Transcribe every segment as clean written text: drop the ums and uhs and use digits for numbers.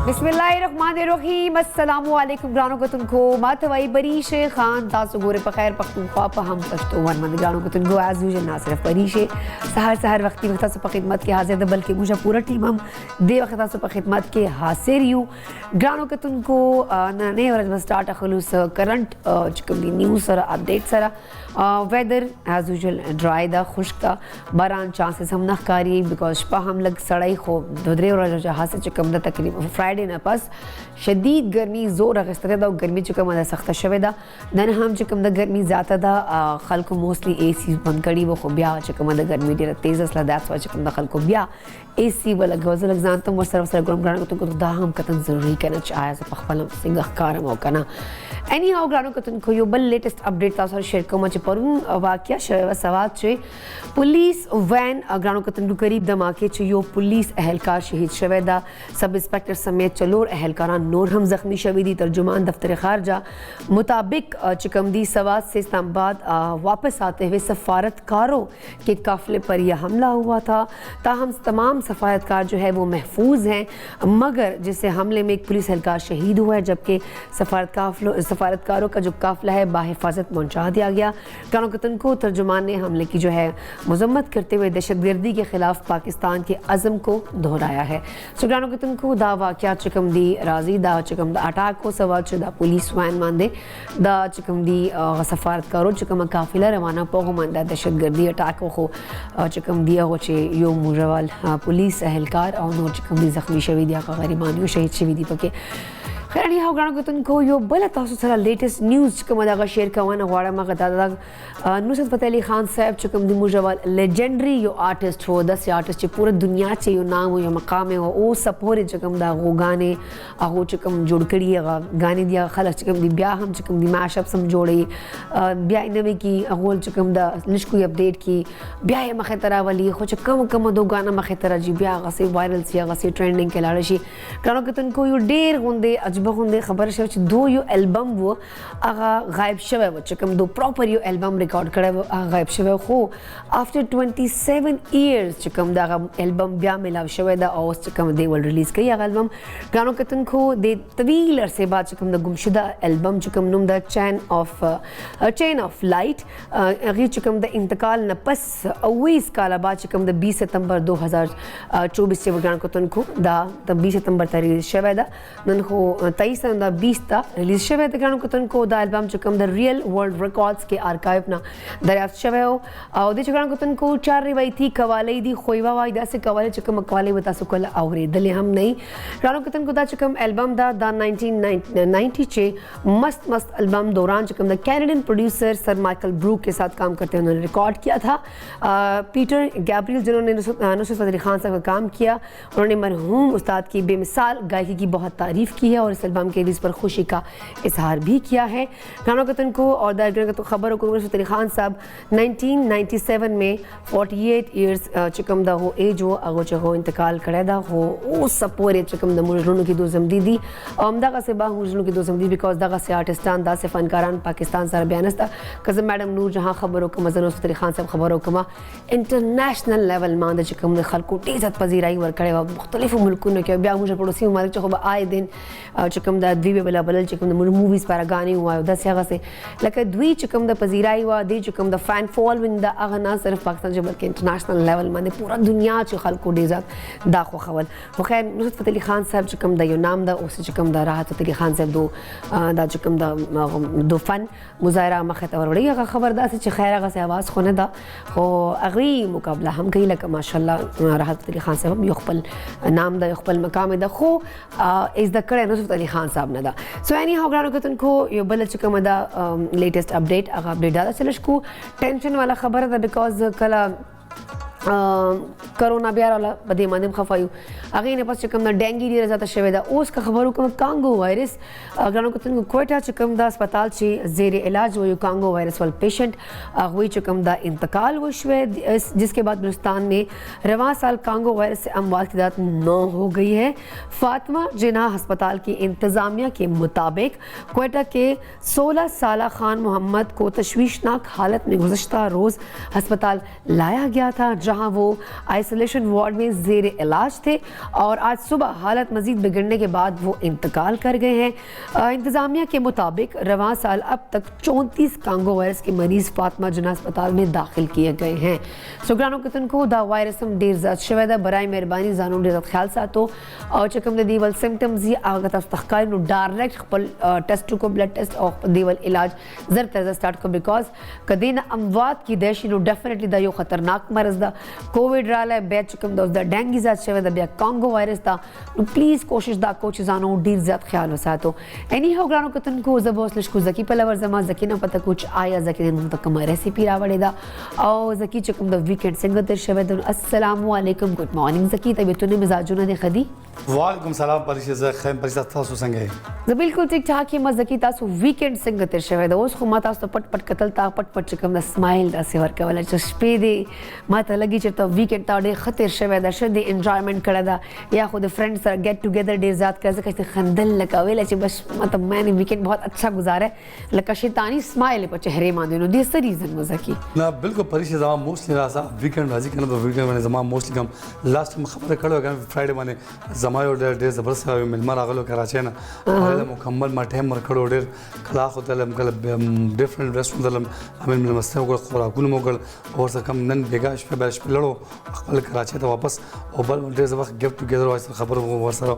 बिस्मिल्लाहिर्रहमानिर्रहीम अस्सलामुअलैकुम ग्रानो को तुमको मातवाई बरीश खान तासु गोरे पखैर पख्तूनख्वा प हम पश्तो वन मंद ग्रानो को तुमको एज यूजुअल ना सिर्फ बरीश सहर वक्ती वक्त सु खिदमत के हाजिर द बल्कि मुझे पूरा टीम हम दे वक्त सु खिदमत के हाजिर यू ग्रानो को तुमको नने और स्टार्ट खलूस करंट चिकम न्यूज़ और अपडेट सरा वेदर एज यूजुअल ड्राई दा खुश्क दा बारान चांसेस हम नखकारी बिकॉज पा हम लग सड़ाई खो धुदरे और जहाँ से चिकम दा तकरीबन फ्राइडे न पास शदीद गर्मी जोर अगस्तरे दा गर्मी चिकम दा सख्त शवे दा दन हम चिकम दा गर्मी ज़्यादा दा खल को मोस्टली एसी बंद करी वो खुबिया चिकम दा गर्मी डेरा तेज असला दैट्स व्हाई चिकम दा खल को बिया एसी वाला गवज लग जान तुम सरफ सर ग्राम ग्रानो को दा हम कतन जरूरी करना चाहे से पखपल सिंगह कार मौका ना एनी हाउ ग्रानो को तुमको यो बल लेटेस्ट अपडेट ता सर शेयर को मच परुन वाक्य सवात चे पुलिस वैन ग्रानो को तुमको करीब धमाके चे यो पुलिस अहलकार शहीद शवेदा सब इंस्पेक्टर समेत चलोर अहलकारान नूर हम जख्मी शवीदी तर्जुमान दफ्तर खारजा मुताबिक चिकमदी सवात से इस्लामाबाद वापस आते हुए सफारतकारों के काफिले पर यह हमला हुआ था। ताहम तमाम सफारतकार जो है वो महफूज हैं, मगर जिससे हमले में एक पुलिस एहलकार शहीद हुआ है, जबकि सफारतकारों का जो काफिला है बाहिफाजत पहुँचा दिया गया। ग्रानो कतन को तर्जुमान ने हमले की जो है मजम्मत करते हुए दहशतगर्दी के खिलाफ पाकिस्तान के अज़म को दोहराया है। सो ग्रानो कतन को दा वाक़या चिकमदी राजी दा चिकमदा अटैक को सवाल शुदा पुलिस वैन मानदे दा चिकमदी सफारतकारों चिकम काफिला रवाना पोगो मानदा दहशतगर्दी अटैक को चिकमदिया हो चे यो मुजवाल पुलिस अहलकार और नोर चिकमदी जख्मी शवीदिया का गरीबानियों शहीद शवीदी पके खैर नहीं ग्रानो को तुमको यो बला तासु सरा लेटेस्ट न्यूज़ चिकम दा शेयर कवाना वाड़ा मा दादा नुसरत फतेह अली खान साहब चिकम दी मुजवाल लेजेंडरी यो आर्टिस्ट हो दस आर्टिस्ट चे पूरे दुनिया चे यो नाम हो यो मकाम हो ओ सपोरे चिकम दा वो गाने हो चिकम जोड़कड़ी गाने दिया खलक चिकम दी ब्याह हम चिकम दी मैशअप सम जोड़े ब्याह इनमे की अगोल चिकम दा लिशको अपडेट की ब्याह मखे तरह वाली खो चिकम कम दो गाना मखे तरह जी ब्याह गसे वायरल सी गसे ट्रेंडिंग के लाड़शी ग्रानो को तुमको यो डेर होंदे बखुंदे खबर शव दो यो एल्बम वो आगा गायब शवे वो चिकम दो प्रॉपर यो एल्बम रिकॉर्ड करे वो गायब शवे हो आफ्टर 27 इयर्स चिकम दा एल्बम ब्या मिला शवे दा और चिकम दे वर्ल्ड रिलीज कई एल्बम गानों के तुमको दे तवील अरसे बाद चिकम दा गुमशुदा एल्बम चिकम नुम दा चेन ऑफ लाइट अगी चिकम दा इंतकाल न पस अवीस काला बाद चिकम दा 20 सितंबर 2024 से गानों को तुमको दा 20 सितंबर तारीख शवे दा नन को 23 ता रिलीज शवे ग्रानो को तुमको दा एल्बम चिकम द रियल वर्ल्ड रिकॉर्ड्स के आर्काइव ना दरियाफ्त शवे हो और दे ग्रानो को तुमको चार रिवायती कवाले दी खोइवा वाइदा से कवाले चिकम कवाले बता सुकल आवरे दले हम नहीं ग्रानो को तुमको दा चिकम एल्बम दा 1990 चे मस्त एल्बम दौरान चिकम the Canadian producer sir Michael Brook के साथ काम करते हुए उन्होंने रिकॉर्ड किया था। पीटर गैब्रियल जिन्होंने नुसरत फतेह अली खान साहब का काम किया, उन्होंने मरहूम उस्ताद की बेमिसाल गायकी की बहुत तारीफ़ की है और इस एल्बम के रिलीज़ पर खुशी का इजहार भी किया है। ग्रानो कतन को और दायरे तो खबर हो नुसरत फतेह अली खान साहब 1997 में 48 इयर्स चिकम दा हो एज हो अगो चहो इंतकाल करेदा हो ओ सपोरे चिकम दा मुजरुनु की दो जमदीदी दगा से बा मुजरुनु की दो जमदी बिकॉज दगा से आर्टिस्टान दा से फनकारान पाकिस्तान सारा बयानस्ता कज़म मैडम नूर जहां खबर हो कमा नुसरत फतेह अली खान साहब खबर हो कमा इंटरनेशनल लेवल मान दा चिकम दा खलको इज्जत पजीराई वर करे मुख्तलिफ मुल्कों ने क्या ब्या मुझे पड़ोसी हमारे चखो आए दिन चिकम दा द्वी बेला बलल चिकम दा मूवीज पर गाने हुआ दस जगह से लके द्वी चिकम दा पजीराई हुआ दे चिकम दा फैन फॉलोइंग दा अगना सिर्फ पाकिस्तान जो बल्कि इंटरनेशनल लेवल माने पूरा दुनिया च खलको डेजात दा खो खबर वो खैर नुसरत फतेह अली खान साहब चिकम दा यो नाम दा उस चिकम दा राहत फतेह अली खान साहब दो दा चिकम दा दो फन मुजाहरा मखत और बड़ी खबर दा से खैर से आवाज खोने दा हो अगरी मुकाबला हम कही लक माशाल्लाह राहत फतेह अली खान साहब यखपल नाम दा यखपल मकाम दा खो इज द करे नुसरत अली खान साहब नदा सो एनी हाउ ग्रानो को तुमको यो बल चिकम दा लेटेस्ट अपडेट अपडेट दादा चलश को टेंशन वाला खबर था बिकॉज कला कोरोना बिहार वाला बदे माध्यम खफायू आगे ने पास चिकम दा डेंगू डी रजाता शवेदा ओस का खबर को कांगो वायरस ग्रानो को तुमको कोयटा चिकम दा अस्पताल चे जेर इलाज वो कांगो वायरस वाल पेशेंट हुई चिकम दा इंतकाल वो शवे जिसके बाद बलूचिस्तान में रवां साल कांगो वायरस से अमवात की दात 9 हो गई है। फातिमा जिना अस्पताल की इंतजामिया के मुताबिक कोयटा के 16 साला खान मोहम्मद को तशवीशनाक हालत में गुज़श्ता रोज़ अस्पताल लाया गया था, जहां वो आइसोलेशन वार्ड में ज़ेर इलाज थे और आज सुबह हालत मजीद बिगड़ने के बाद वो इंतकाल कर गए हैं। इंतज़ामिया के मुताबिक रवां साल अब तक 34 कांगो वायरस के मरीज़ फातिमा जिन्ना अस्पताल में दाखिल किए गए हैं। सुगरानो कितन को दा वायरस डेर ज़्यादा शवेदा बराई मेहरबानी जानून डेर ख्याल सातो और चकम दीवल सिम्टम्स ही आगत तख्कार नो डायरेक्ट खपल टेस्ट को ब्लड टेस्ट और दीवल इलाज जर तरह स्टार्ट को बिकॉज कदीन अमवात की देशी नो डेफिनेटली दा यो खतरनाक मरज दा कोविड राला बैच चकम दा डेंगू ज़्यादा शवेदा बिया कांगो वायरस दा प्लीज़ कोशिश दा कोच जानो डेर ज़्यादा ख्याल हो सातो एनी हो ग्रानो कितन को जबोस लिश को जकी पलवर जमा जकी ना पता कुछ आया जकी ने तक कम रेसिपी रावड़े दा और जकी चकम दा वीकेंड सिंगत शवेदा अस्सलाम वालेकुम गुड मॉर्निंग जकी तबीयतुन मिजाजुन ने खदी वालेकुम सलाम परिशे ज खैम परिशा तासु संगे ज बिल्कुल ठीक ठाक ही मज़की तासु वीकेंड संगत शवेदा ओस खु माता तो पट पट कतल ता पट पट चकम दा स्माइल दा से वर कवला चस्पे दे माता लगी चता वीकेंड ता दे खतिर शवेदा शदे एंजॉयमेंट कड़ा या खुद फ्रेंड्स गेट टुगेदर डेज याद कर सकते खंदल लगावे चे बस मतलब मैंने वीकेंड बहुत अच्छा गुजारा है लका शैतानी स्माइल पर चेहरे मा देनो दिस रीजन मज़की ना बिल्कुल परिशे जमा मोस्टली रासा वीकेंड राजी करना तो वीकेंड में जमा मोस्टली कम लास्ट में खबर कड़ो गन फ्राइडे माने जमायो डेर जबरदस्त मिलमा रागलो कराचे ना पहले मुकम्मल माठे मर खड़ो डेर खला होतल कल डिफरेंट रेस्टोरेंट दलम हमें मिल मस्ते को खुरा कुल मोगल और से कम नन बेगा पे बैश पे लड़ो खपल कराचे तो वापस ओबल डेर जब गेट टुगेदर वाइस खबर वो वर्सरो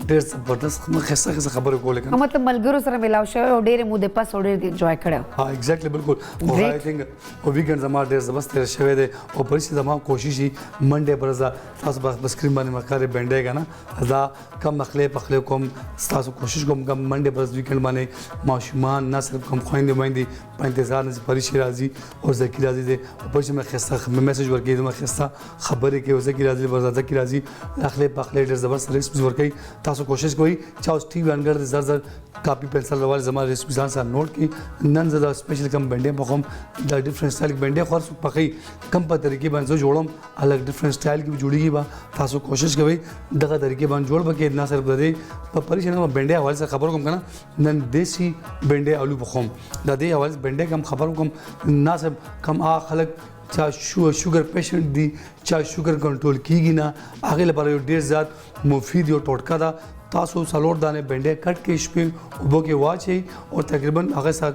डेर जबरदस्त खिस्सा खिस्सा खबर को लेकर मतलब मलगरो सर मिलाव शो और डेर मुदे पास और डेर एंजॉय करा हां एग्जैक्टली बिल्कुल और आई थिंक वो वीकेंड जमा डेर जबरदस्त शवे दे और परिस्थिति जमा कोशिश ही मंडे बरजा तास बस स्क्रीन बने मकारे बेंडेगा ना अदा कम अखले पखले कम तास कोशिश कम मंडे बरस वीकेंड बने माशुमान ना सिर्फ कम खोइंदे माइंदी इंतजार ने परिशे राजी और जकी राजी दे परिशे में खिस्सा मैसेज वर के मैं खिस्सा खबर के जकी राजी बरजा जकी राजी अखले पखले डेर जबरदस्त रेसिपीज वर के तास कोशिश कोई चाहो टीवी अनगर जर जर कॉपी पेंसिल वाले जमा रेसिपीज सा नोट की नन ज़्यादा स्पेशल कम बेंडे पखम द डिफरेंट स्टाइल बेंडे खर्च पकई कम पर तरीके बन जो जोड़म अलग डिफरेंट स्टाइल की जोड़ी की बा तासो कोशिश के भाई दगा तरीके बन जोड़ बके इतना सिर्फ दे परिचय ना बेंडे हवाले से खबर कम करना नन देसी बेंडे आलू पखम दे हवाले से बेंडे कम खबर कम ना सिर्फ कम आ खलक चाहे शुगर पेशेंट दी चाहे शुगर कंट्रोल की ना आगे लपा डेढ़ ज़्यादा मुफीद यो टोटका था तासो सलोर दाने बेंडे कट के इश्पे उबो के वाच है और तकरीबन आगे सा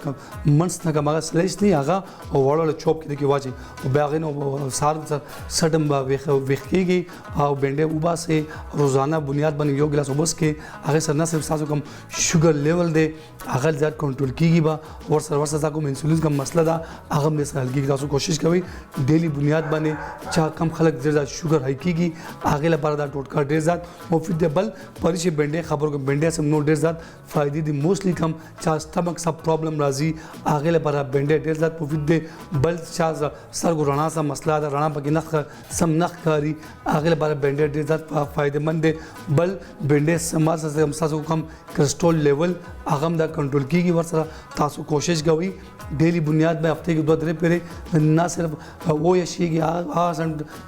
मंस ना का मगा स्लेश नहीं आगा और वाला चॉप के वाच है और बागे नो सार सडम बा वेखी गई और बेंडे उबा से रोज़ाना बुनियाद बन यो गिलास उबस के आगे सर ना सिर्फ सासो कम शुगर लेवल दे आगे ज़्यादा कंट्रोल की बा और सर्वर सा को इंसुलिन का मसला था आगे में से हल्की तासो कोशिश करी डेली बुनियाद बने चाह कम खलक ज़्यादा शुगर हाई की आगे लपारदा टोटका डेर ज़्यादा मुफीद बल परिचय बेंडे खबर को बेंडे से नो डेर ज़्यादा फ़ायदे दी मोस्टली कम चाह स्टमक सब प्रॉब्लम राजी आगे लपारा बेंडे डेर ज़्यादा मुफीद दे बल चाह सर को राना सा मसला था राना पकी नख सम नख कारी आगे लपारा बेंडे डेर ज़्यादा फ़ायदेमंद दे बल बेंडे समाज से सासो कम कोलेस्ट्रॉल लेवल आगम दा कंट्रोल की वर्षा तासो कोशिश गई डेली बुनियाद में हफ्ते के 2-3 पेरे ना सिर्फ वो यशी कि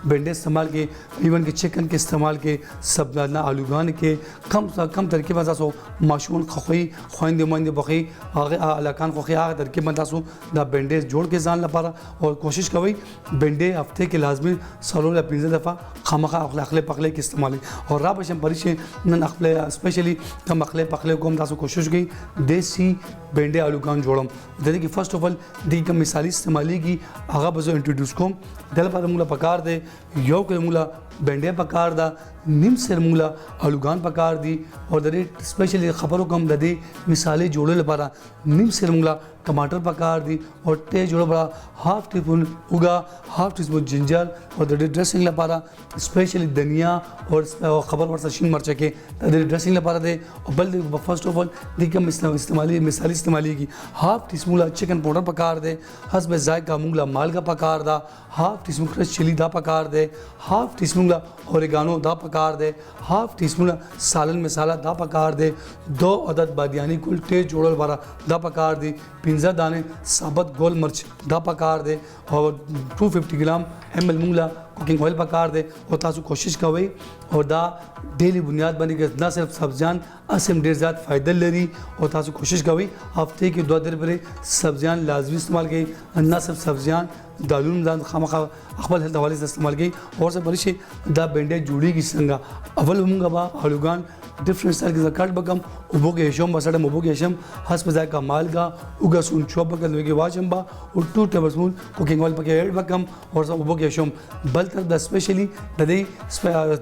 बेंडे इस्तेमाल के इवन के चिकन के इस्तेमाल के सब ना आलूगान के कम तरीके में तासो माशून खखई खोइंदे मोइंदे बखी आगे अलाकान खखी आगे तरीके में तासो दा बेंडे जोड़ के जान लपारा और कोशिश करी बेंडे हफ्ते के लाजमी सलों या 15 दफ़ा खामखा अखले पखले के इस्तेमाल और रा बशम परिशे नन अखले स्पेशली कम अखले पखले को हम तासो कोशिश की देसी बेंडे आलूगान जोड़म जैसे कि फर्स्ट ऑफ ऑल दी का मिसाली इस्तेमाली की आगा बजो इंट्रोड्यूस को दल पर मूला पकार दे यो के मूला बेंडे पकार दा निम से मूला आलूगान पकार दी और दरे स्पेशली खबरों कम दे मिसाली जोड़े लपारा निम से मूला टमाटर पकार दी और टे जोड़ो बड़ा हाफ टी स्पून उगा हाफ टी स्पून जिंजर और दरे ड्रेसिंग लपारा स्पेशली धनिया और खबर वर्षा शीन मरचा के दरे ड्रेसिंग लपारा दे और बल फर्स्ट ऑफ ऑल दी कम इस्तेमाली मिसाली इस्तेमाली की half teaspoon chicken powder पकार दे हसब जायका मूंगला माल का पकार दा half teaspoon crush chilli दा पकार दे हाफ टी स्पून ओरेगानो दा पकार दे हाफ टी स्पून सालन मसाला दा पकार दे 2 अदद बादियानी कुल टे जोड़ल वाला दा पकार दी 15 दाने साबुत गोल मिर्च दा पकार दे और 250 ग्राम ml मूंगला कुकिंग ऑयल पकार दे और तासु कोशिश कोई और दा डेली बुनियाद बनी के ना सिर्फ सब्जियां असम ढेर ज़्यादा फ़ायदा लरी और तासु कोशिश कोई हफ्ते के 2 दिन पर सब्जियां लाजमी इस्तेमाल की ना सिर्फ सब्जियां दालून दान खामखा अखबाल हेल्थ हवाले से इस्तेमाल की और से बड़ी से दा बेंडे जुड़ी की संगा अव्वल मुंगा बा आलूगान डिफरेंट स्टाइल की कट बकम उबो के यशम बसड़ मुबो के यशम हस बजाय का माल का उगा सुन चौप बकल लोगे वाचम बा और 2 टेबलस्पून कुकिंग ऑयल पके ऐड बकम और सब उबो के यशम बल तर द स्पेशली ददे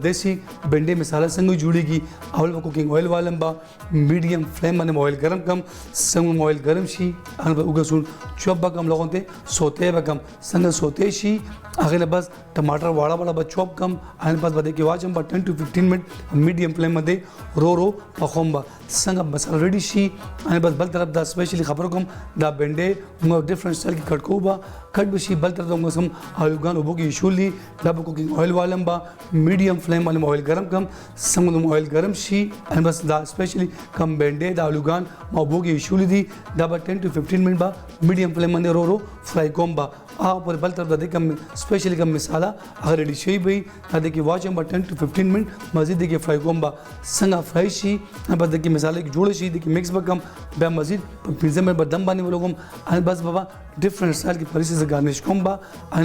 देसी बेंडे मसाला संग जुड़ी की अवल कुकिंग ऑयल वालम बा मीडियम फ्लेम में ऑयल गरम कम संग ऑयल गरम शी अन उगा सुन चौप बकम लोगों ते सोते बकम संग सोते शी अगले बस टमाटर वाड़ा वाला बस चॉप कम अन बस बदे के वाचम बा 10 to 15 मिनट मीडियम फ्लेम में रो पखोंबा संग मसाला रेडी शी अन बस बल तरफ दा स्पेशली खबर कम दा बेंडे डिफरेंट स्टाइल की कटकोबा कट बशी बल तरफ दो सम आलूगान उबो की शूली डब कुकिंग ऑयल वालम बा मीडियम फ्लेम में ऑयल गरम कम संग ऑयल गरम शी अन बस दा स्पेशली कम बेंडे दा आलूगान उबो की शूली दी डब 10 to 15 मिनट बा मीडियम फ्लेम में रो फ्राई कोंबा आ पर बल तरफ दे कम स्पेशली कम मसाला अगर रेडी शई भाई देखिए वाच हम 10 to 15 मिनट मजीद देखिए फ्राई कोंबा संगा फ्राई शी बस देखिए मसाले की जोड़े शी देखिए मिक्स बकम बे मजीद पिज्जा में बदम बानी वालों को बस बाबा डिफरेंट स्टाइल की परिसी से गार्निश कोंबा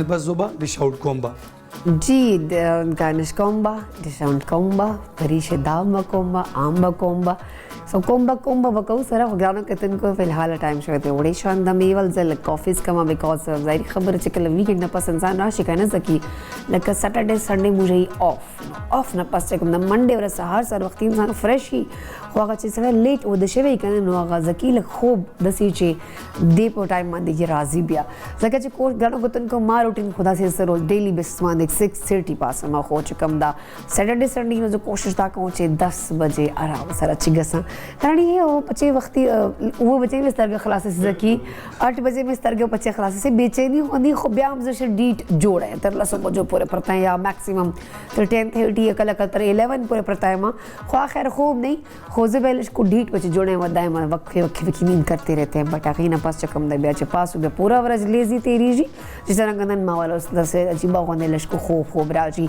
बस जोबा डिश आउट कोंबा जी गार्निश कोंबा डिश आउट कोंबा परिशे दाम कोंबा आम कोंबा सो कोंबा बकौ सर ग्रानो कतन को फिलहाल टाइम शोते ओडे शांत मेवल जल कॉफीज कमा बिकॉज जाहिर खबर चकल वीकेंड न पसंद सान राशि कहना सकी लक सैटरडे संडे मुझे ऑफ न पस चकम न मंडे और सहर सर वक्त इंसान फ्रेश ही होगा चीज लेट ओ दशवे कहना नो जकील खूब दसी चे दीपो टाइम मान देखिए राजी बिया जका चे कोर्स ग्रानो कतन को मार रूटीन खुदा से सर डेली बेसिस मान देख 6:30 पास मा हो चकम दा सैटरडे संडे में जो कोशिश ता पहुंचे 10 बजे आराम सर अच्छी गसा कारण ये वो बच्चे वक्ती वो बच्चे में स्तर के खलासे से की 8 बजे में स्तर के बच्चे खलासे से बेचैनी होनी खुब्याम जैसे डीट जोड़े तरला सब जो पूरे पड़ता है या मैक्सिमम तो 10:30 कल तर 11 पूरे पड़ता है मां ख्वा खैर खूब नहीं खोजे पहले को डीट बच्चे जोड़े वदाए मां वक्फे की नींद करते रहते हैं बट आखिर ना पास चकम दे बेचे पास हो पूरा वरज लेजी तेरी जी जिस तरह गंदन मावाला उस से अजीबा होने लशको खूब राजी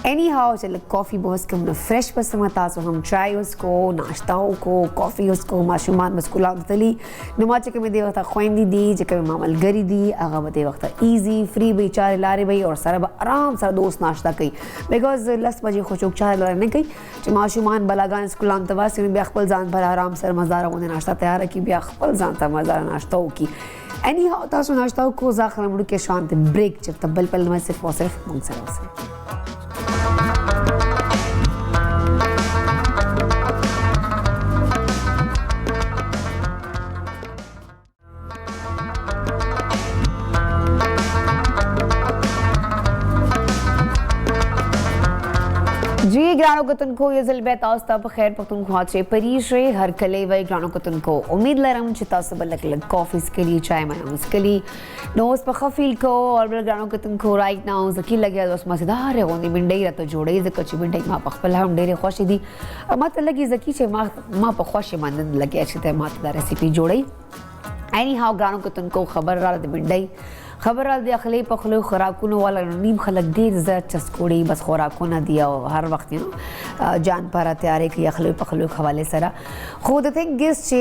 एनी हाउ चल कॉफ़ी बहुत कम फ्रेश बस समता सो हम चाय उसको नाश्ताओं को कॉफ़ी उसको माशूमान मस्कुलात तली नमाज के में दे वक्त ख्वाइंदी दी जके मामल गरी दी आगा बदे वक्त इजी फ्री भाई चार लारे भाई और सारा आराम सारा दोस्त नाश्ता कई बिकॉज 10 बजे खुशुक चार लारे नहीं कई जो माशूमान बलागान स्कूलान तवासी में बेखपल जान भर आराम सर मज़ारा होने नाश्ता तैयार की बेखपल जानता मज़ारा नाश्ताओं की एनी हाउ तासो नाश्ताओं को जाखरा मुड़ के शांत ब्रेक जब तब्बल पल में सिर्फ और सिर्फ मुंगसर जी ग्रानो कतन को ये ज़िल बेतास्ता बखैर पख्तूनख्वा चे परीशे हर कले वही ग्रानो कतन को उम्मीद लरम चिता सब अलग कॉफ़ीज़ के लिए चाय माया उसके लिए नोस पखफील को और ग्रानो कतन को राइट नाउ जकी लगे दोस्त मज़ेदार है होनी बिंडई रत जोड़े ज कच्ची बिंडई माँ पखपल हम डेरे खुशी दी मत लगी जकी चे माँ पखुशी मानन लगे अच्छे ते मातदार रेसिपी जोड़ई एनी हाउ ग्रानो कतन को खबर रहा बिंडई खबर दे अखले पखलो खुराकुनो वाला नीम खलक देर ज चस्कोड़ी बस खुराको ना दिया हर वक्त जान पारा तैयारे की अखले पखलो हवाले सरा खुद थिंक गिस चे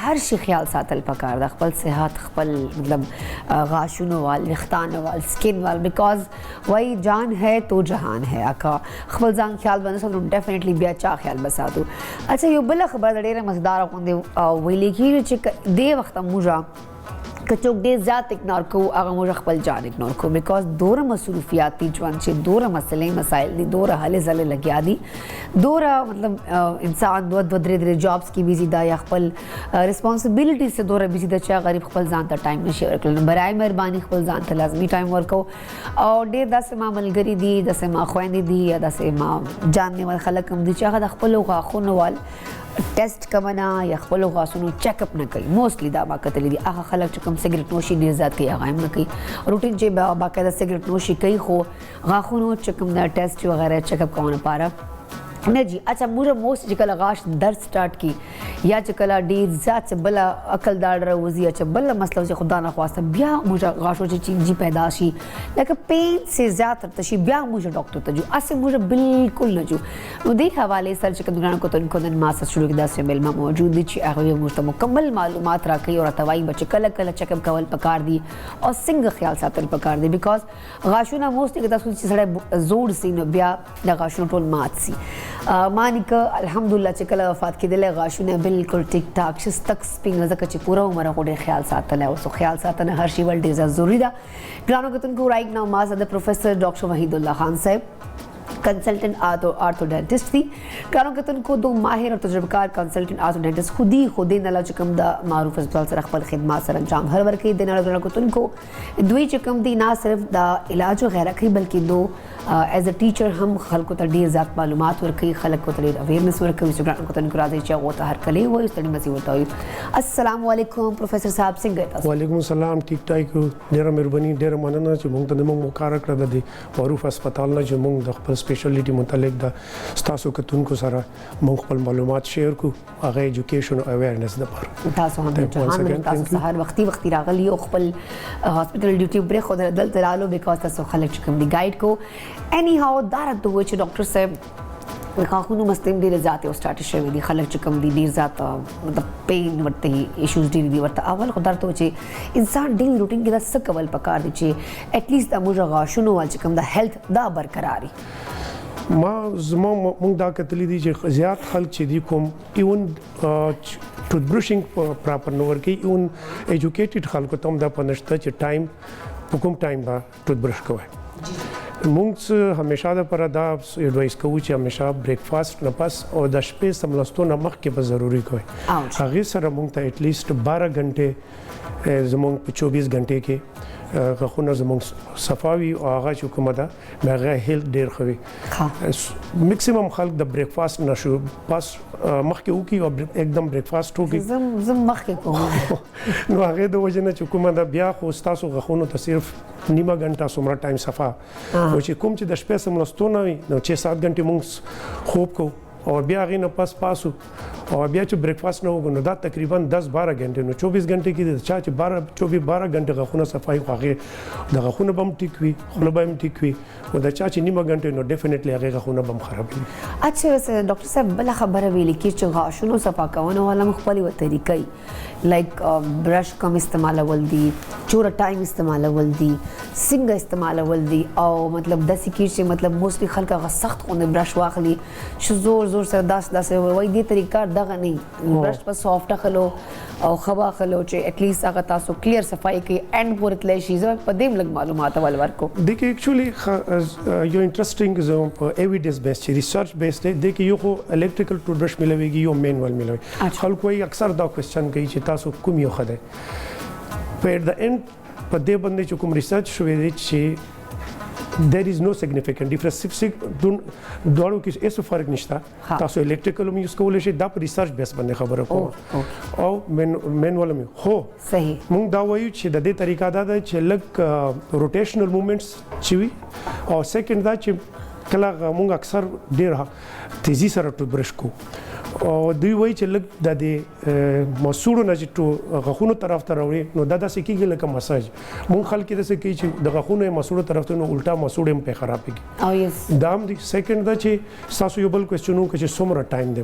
हर शि ख्याल सातल पकार द खपल सेहत खपल मतलब गाशुनो वाल विख्तान वाल स्किन वाल बिकॉज वही जान है तो जहान है आका खपल जान ख्याल बन सब डेफिनेटली भी अच्छा ख्याल बसा दो अच्छा यो बला खबर डेरे मजेदार कोंदे वही लिखी चे दे वक्त मुजा कचोक दे ज़ात इग्नोर को अगर मुझे खपल जान इग्नोर को बिकॉज दोरा मसरूफियाती जवान से दोरा मसले मसाइल दी दोरा हले जले लगे आदि दोरा मतलब इंसान दरे दरे जॉब्स की बिजी दा या खपल रिस्पॉन्सिबिलिटी से दोरा बिजी दा चाह गरीब खपल जानता टाइम में शेयर कर बराए मेहरबानी खपल जानता लाजमी टाइम वर्क हो और डे दस माँ मलगरी दी दस माँ ख्वानी दी या दस माँ जानने वाले खलक कम दी चाह खपलों का खून वाल टेस्ट कमना या खपलो गासुनो चेकअप न कई मोस्टली दा बाकतली दी आखा खलक चकम सिगरेट नोशी निर्जात की आगाम न कई रूटीन जे बाकायदा सिगरेट नोशी कई खो गाखुनो चकम दा टेस्ट वगैरह चेकअप कौन पारा نه جی اچھا موږ موست چې کله غاښ درد سٹارټ کی یا چې کله ډیر زیات څه بل عقل داړ راوځي چې بل مسله چې خدا نه خواسته بیا موږ غاښو چې جی پیدا شي لکه پین سے زیات تر شي بیا موږ ډاکټر ته جو اسه موږ بالکل نه جو نو دې حواله سره چې کله کو تن کو نن ما سره شروع کړه سه مل موجود دي چې هغه موږ ته مکمل معلومات راکړي او توای بچ کله کله چیک اپ کول پکار دي او څنګه خیال ساتل پکار دي بیکاز غاښونه موست کې تاسو چې سره زوړ سي نو بیا د غاښونو ټول مات سي مانیکه الحمدلله چې کله وفات کېدل غاښونه بالکل ټیک ټاک شس تک سپین ځکه چې پوره عمر غوډه خیال ساتل او سو خیال ساتنه هر شی ول ډیر ضروری ده ګرانو کتونکو رائټ ناو ما زده پروفیسر ډاکټر وحید الله خان صاحب कंसल्टेंट आर्थोडेंटिस्ट थी ګرانو کتونکو دو ماهر او تجربکار کنسلټنټ آرتھوډنټس خودي نه لا چکم د معروف هسپتال سره خپل خدمات سره انجام هر ورکې د نه ګرانو کتونکو دوی چکم دي نه صرف د علاج او غیره کوي بلکې دو ایز ا ټیچر هم خلکو ته ډیر زیات معلومات ورکوي خلکو ته ډیر اویرنس ورکوي چې ګرانو کتونکو راځي چې هغه ته هر کله وایي ستړي مسي ورته وي السلام علیکم پروفیسر صاحب څنګه تاسو وعلیکم السلام ټیک ټاک ډیر مهرباني ډیر مننه چې موږ ته موږ مقرره کړل د معروف هسپتال نه چې موږ د خپل سپیشلیټي متعلق د تاسو کتونکو سره موږ خپل معلومات شیر کو هغه ایجوکیشن او اویرنس د پر تاسو هم جهان تاسو سهار وختي راغلی او خپل هاسپټل ډیوټي بریک خو دلته رالو بیکاز تاسو خلک کوم دی ګایډ کو اني هاو دار ته و چې ډاکټر صاحب غاښونو مستیم ډیر زیات او سٹارټ شوی دي خلک چې کوم دي ډیر زیات مطلب پین ورته ایشوز ډیر دي ورته اول خدای ته چې انسان ډیلی روټین کې دا څه کول پکار دي چې اټ لیست د موږ غاښونو ول چې کوم د هیلث دا برقراري ما زما موږ دا کتلی دي چې زیات خلک چې دي کوم ایون ټوث برشینګ پراپر نو ورکی ایون ایجوکیټډ خلکو ته دا پنځته چې ټایم کوم ټایم با ټوث برش کوي موږ همیشه د پر دا ایڈوایس کوو چې همیشه بریکفاست نه پس او د شپې سملستو نه مخکې به ضروری کوي هغه سره موږ ته اټ لیست 12 غنټه زموږ په 24 غنټه کې غاښونه زموږ صفاوي او هغه چې کومه ده هغه هیلث ډیر خوي میکسیمم خلک د بریکفاست نشو پس مخکې وکي او एकदम بریکفاست وکي زم مخکې کوم نو هغه د وجه نه چې کومه ده بیا خو تاسو غاښونو ته صرف نیمه غنټه سمره ټایم صفا او چې کوم چې د شپې سملستونه وي نو 6-7 غنټه موږ خوب کو او بیا غي نه پس پاسو او بیا چې بریکفاست نه وګورو دا تقریبا 10-12 غنټه نو 24 غنټه کې چې 12 غنټه غاښونه صفای خوغه د غاښونه بم ټیک وي خپل بم ټیک وي او دا چې نیمه غنټه نو ډیفینټلی هغه غاښونه بم خراب وي اچھا ډاکټر صاحب بل خبره ویل کی چې غاښونو صفا کول ولا مختلف طریقې لایک برش کم استعمالول دي چور ټایم استعمالول دي څنګه استعمالول دي او مطلب داسې کی چې مطلب موستلی خلک غ سخت خونه برش واخلي چې زور سره داس وای دي طریقه دغه نه برش په سافټ خلو او خوا خلو چې اټ لیست هغه تاسو کلیر صفای کې اند پورتلی شي زه په دې لګ معلومات ول ورکو دغه اکچولی یو انټرېسټینګ زو ایویډنس بیس چې ریسرچ بیس دی دغه یو الکتریکل ټوث برش ملويږي یو مینوال ملوي خلکو یې اکثر دا کوېسچن کوي چې تاسو کوم یو خده په د اند په دې باندې چې کوم ریسرچ شوی دی چې there is no significant difference دوړو کې هیڅ فرق نشته تاسو الکتریکل هم یوز کولای شئ دا په ریسرچ بیس باندې خبره کوم او مینوال هم خو صحیح موږ دا وایو چې د دې طریقه دا ده چې لک روټیشنل موومېنټس چې وي او سیکنډ دا چې کله موږ اکثر ډیر تیزی سره ټوث برش کو او دوی وایي چې لک د دې مسوړو نه چې غاښونو طرف ته راوړي نو دا داسې کېږي لکه مساج مونږ خلک داسې کوي چې د غاښونو مسوړو طرف ته نو الټا مسوړ هم په خراب کېږي او یس دا هم دي سیکنډ دا چې تاسو یو بل کوېسچن وکړئ چې څومره ټایم دی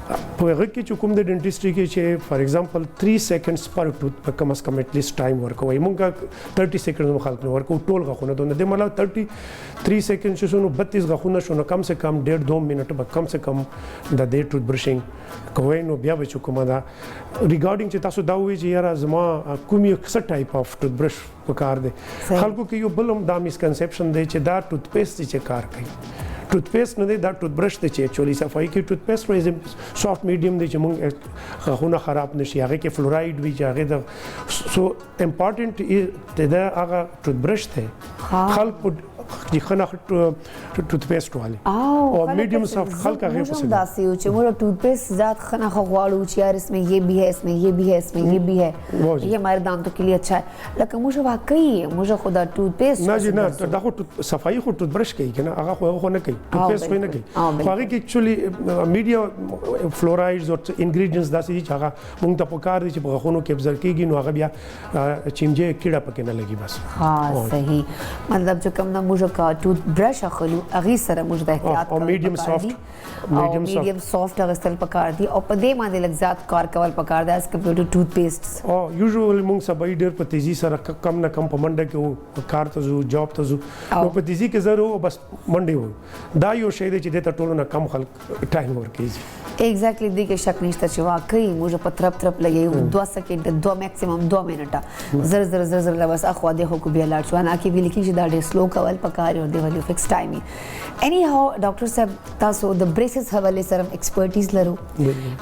په هغه کې چې کوم د ډینټسټري کې چې فار ایگزامپل 3 سیکنډز پر ټوث په کم از کم اټ لیست ټایم ورکوي مونږ 30 سیکنډز مخالف نه ورکو ټول غاښونه د مطلب 33 سیکنډ چې شنو 32 غاښونه شنو کم سے کم 1.5-2 منټ به کم سے کم د دې ټوث برشینګ کوي نو بیا به چې کومه دا ریګارډینګ چې تاسو دا وایي چې یاره زما کوم یو څه ټایپ اف ټوث برش وکړ دي خلکو کې یو بل هم دا مسکنسپشن دی چې دا ټوث پیسټ چې کار کوي ټوث پیسټ نه دی دا ټوث برش دی چې اکچولی صفای کې ټوث پیسټ وایي سافټ میډیم دی چې موږ غاښونه خراب نشي هغه کې فلورایډ وي چې هغه د سو امپورټنت دا هغه ټوث برش دی خلک چې خنه ټوت پیسټ والے او میډیم سافت خلک هغه پسند داسې یو چې موږ ټوت پیسٹ ذات خنا غواړو چې یار इसमें ये भी है इसमें ये भी है इसमें ये भी है ये हमारे दांतों के लिए अच्छा है लेकिन मुझे वाकई मुझे खुदा टूथ पेस्ट نه جی نه دا خو صفائی خو ټوت برش کوي کنه هغه خو نه کوي ټوت پیسټ خو نه کوي خو هغه کې اکچولی میډیا فلورایډز او انګریډینټس داسې دي چې هغه مونږ ته پکار دي چې په غوښونو کې ابزر کیږي نو هغه بیا چیمجه کیړه پکې نه لګي بس ها صحیح مطلب چې کوم نه موږ کا ټوت برش اخلو هغه سره موږ د احتیاط او میډیم سافت میډیم سافت هغه استل پکار دي او په دې باندې لږ زیات کار کول پکار دي اس کمپیوټر ټوت پیسټ او یوزوال موږ سبا ډېر په تیزی سره کم نه کم په منډه کې کار ته ځو جاب ته ځو نو په تیزی کې زرو بس منډه وو دا یو شی دی چې د ټولو نه کم خلک ټایم ورکړي ایگزیکټلی دې کې شک نشته چې واقعي موږ په طرف لګي 2 سکند 2 میکسیمم 2 منټه زر بس اخو دې هو کو بیا لاړ شو نه کې ویل کې چې دا ډېر سلو کول پکار او دی ویلو فکس ټایمي اني هاو ډاکټر صاحب تاسو د بریسز حواله سره ایکسپرټیز لرو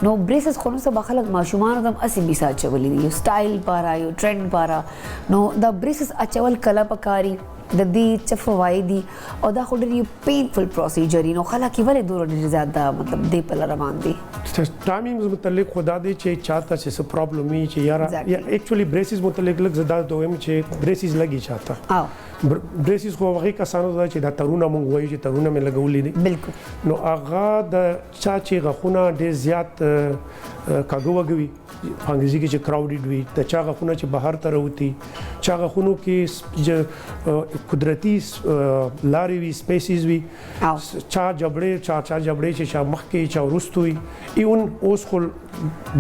نو بریسز خو نو سبا خلک ماشومان دم 80 20 چولې یو سټایل پارا یو ټرند پارا نو دا بریسز اچول کلا پکاري د دې څه فواید دي او دا خو ډېر پینفل پروسیجر نو خلک یې ولې دوره ډېر زیاده مطلب دې په لاره باندې ټایمینګز متعلق خدا دې چې چاته څه پرابلم وي چې یاره یا اکچولی بریسز متعلق لږ زدا دویم چې بریسز لګي چاته بریسز خو هغه کسانو دا چې دا ترونه مونږ وایو چې ترونه مې لګولې دي بالکل نو هغه د چا چې غخونه ډېر زیات کاغو وګوي انګریزي کې چې کراودډ وي د چا غخونه چې بهر ته راوتی چا غخونو کې قدرتي لارې وي سپیسیز وي چا جبړې چې چا مخ کې چا ورستوي ایون اوس خو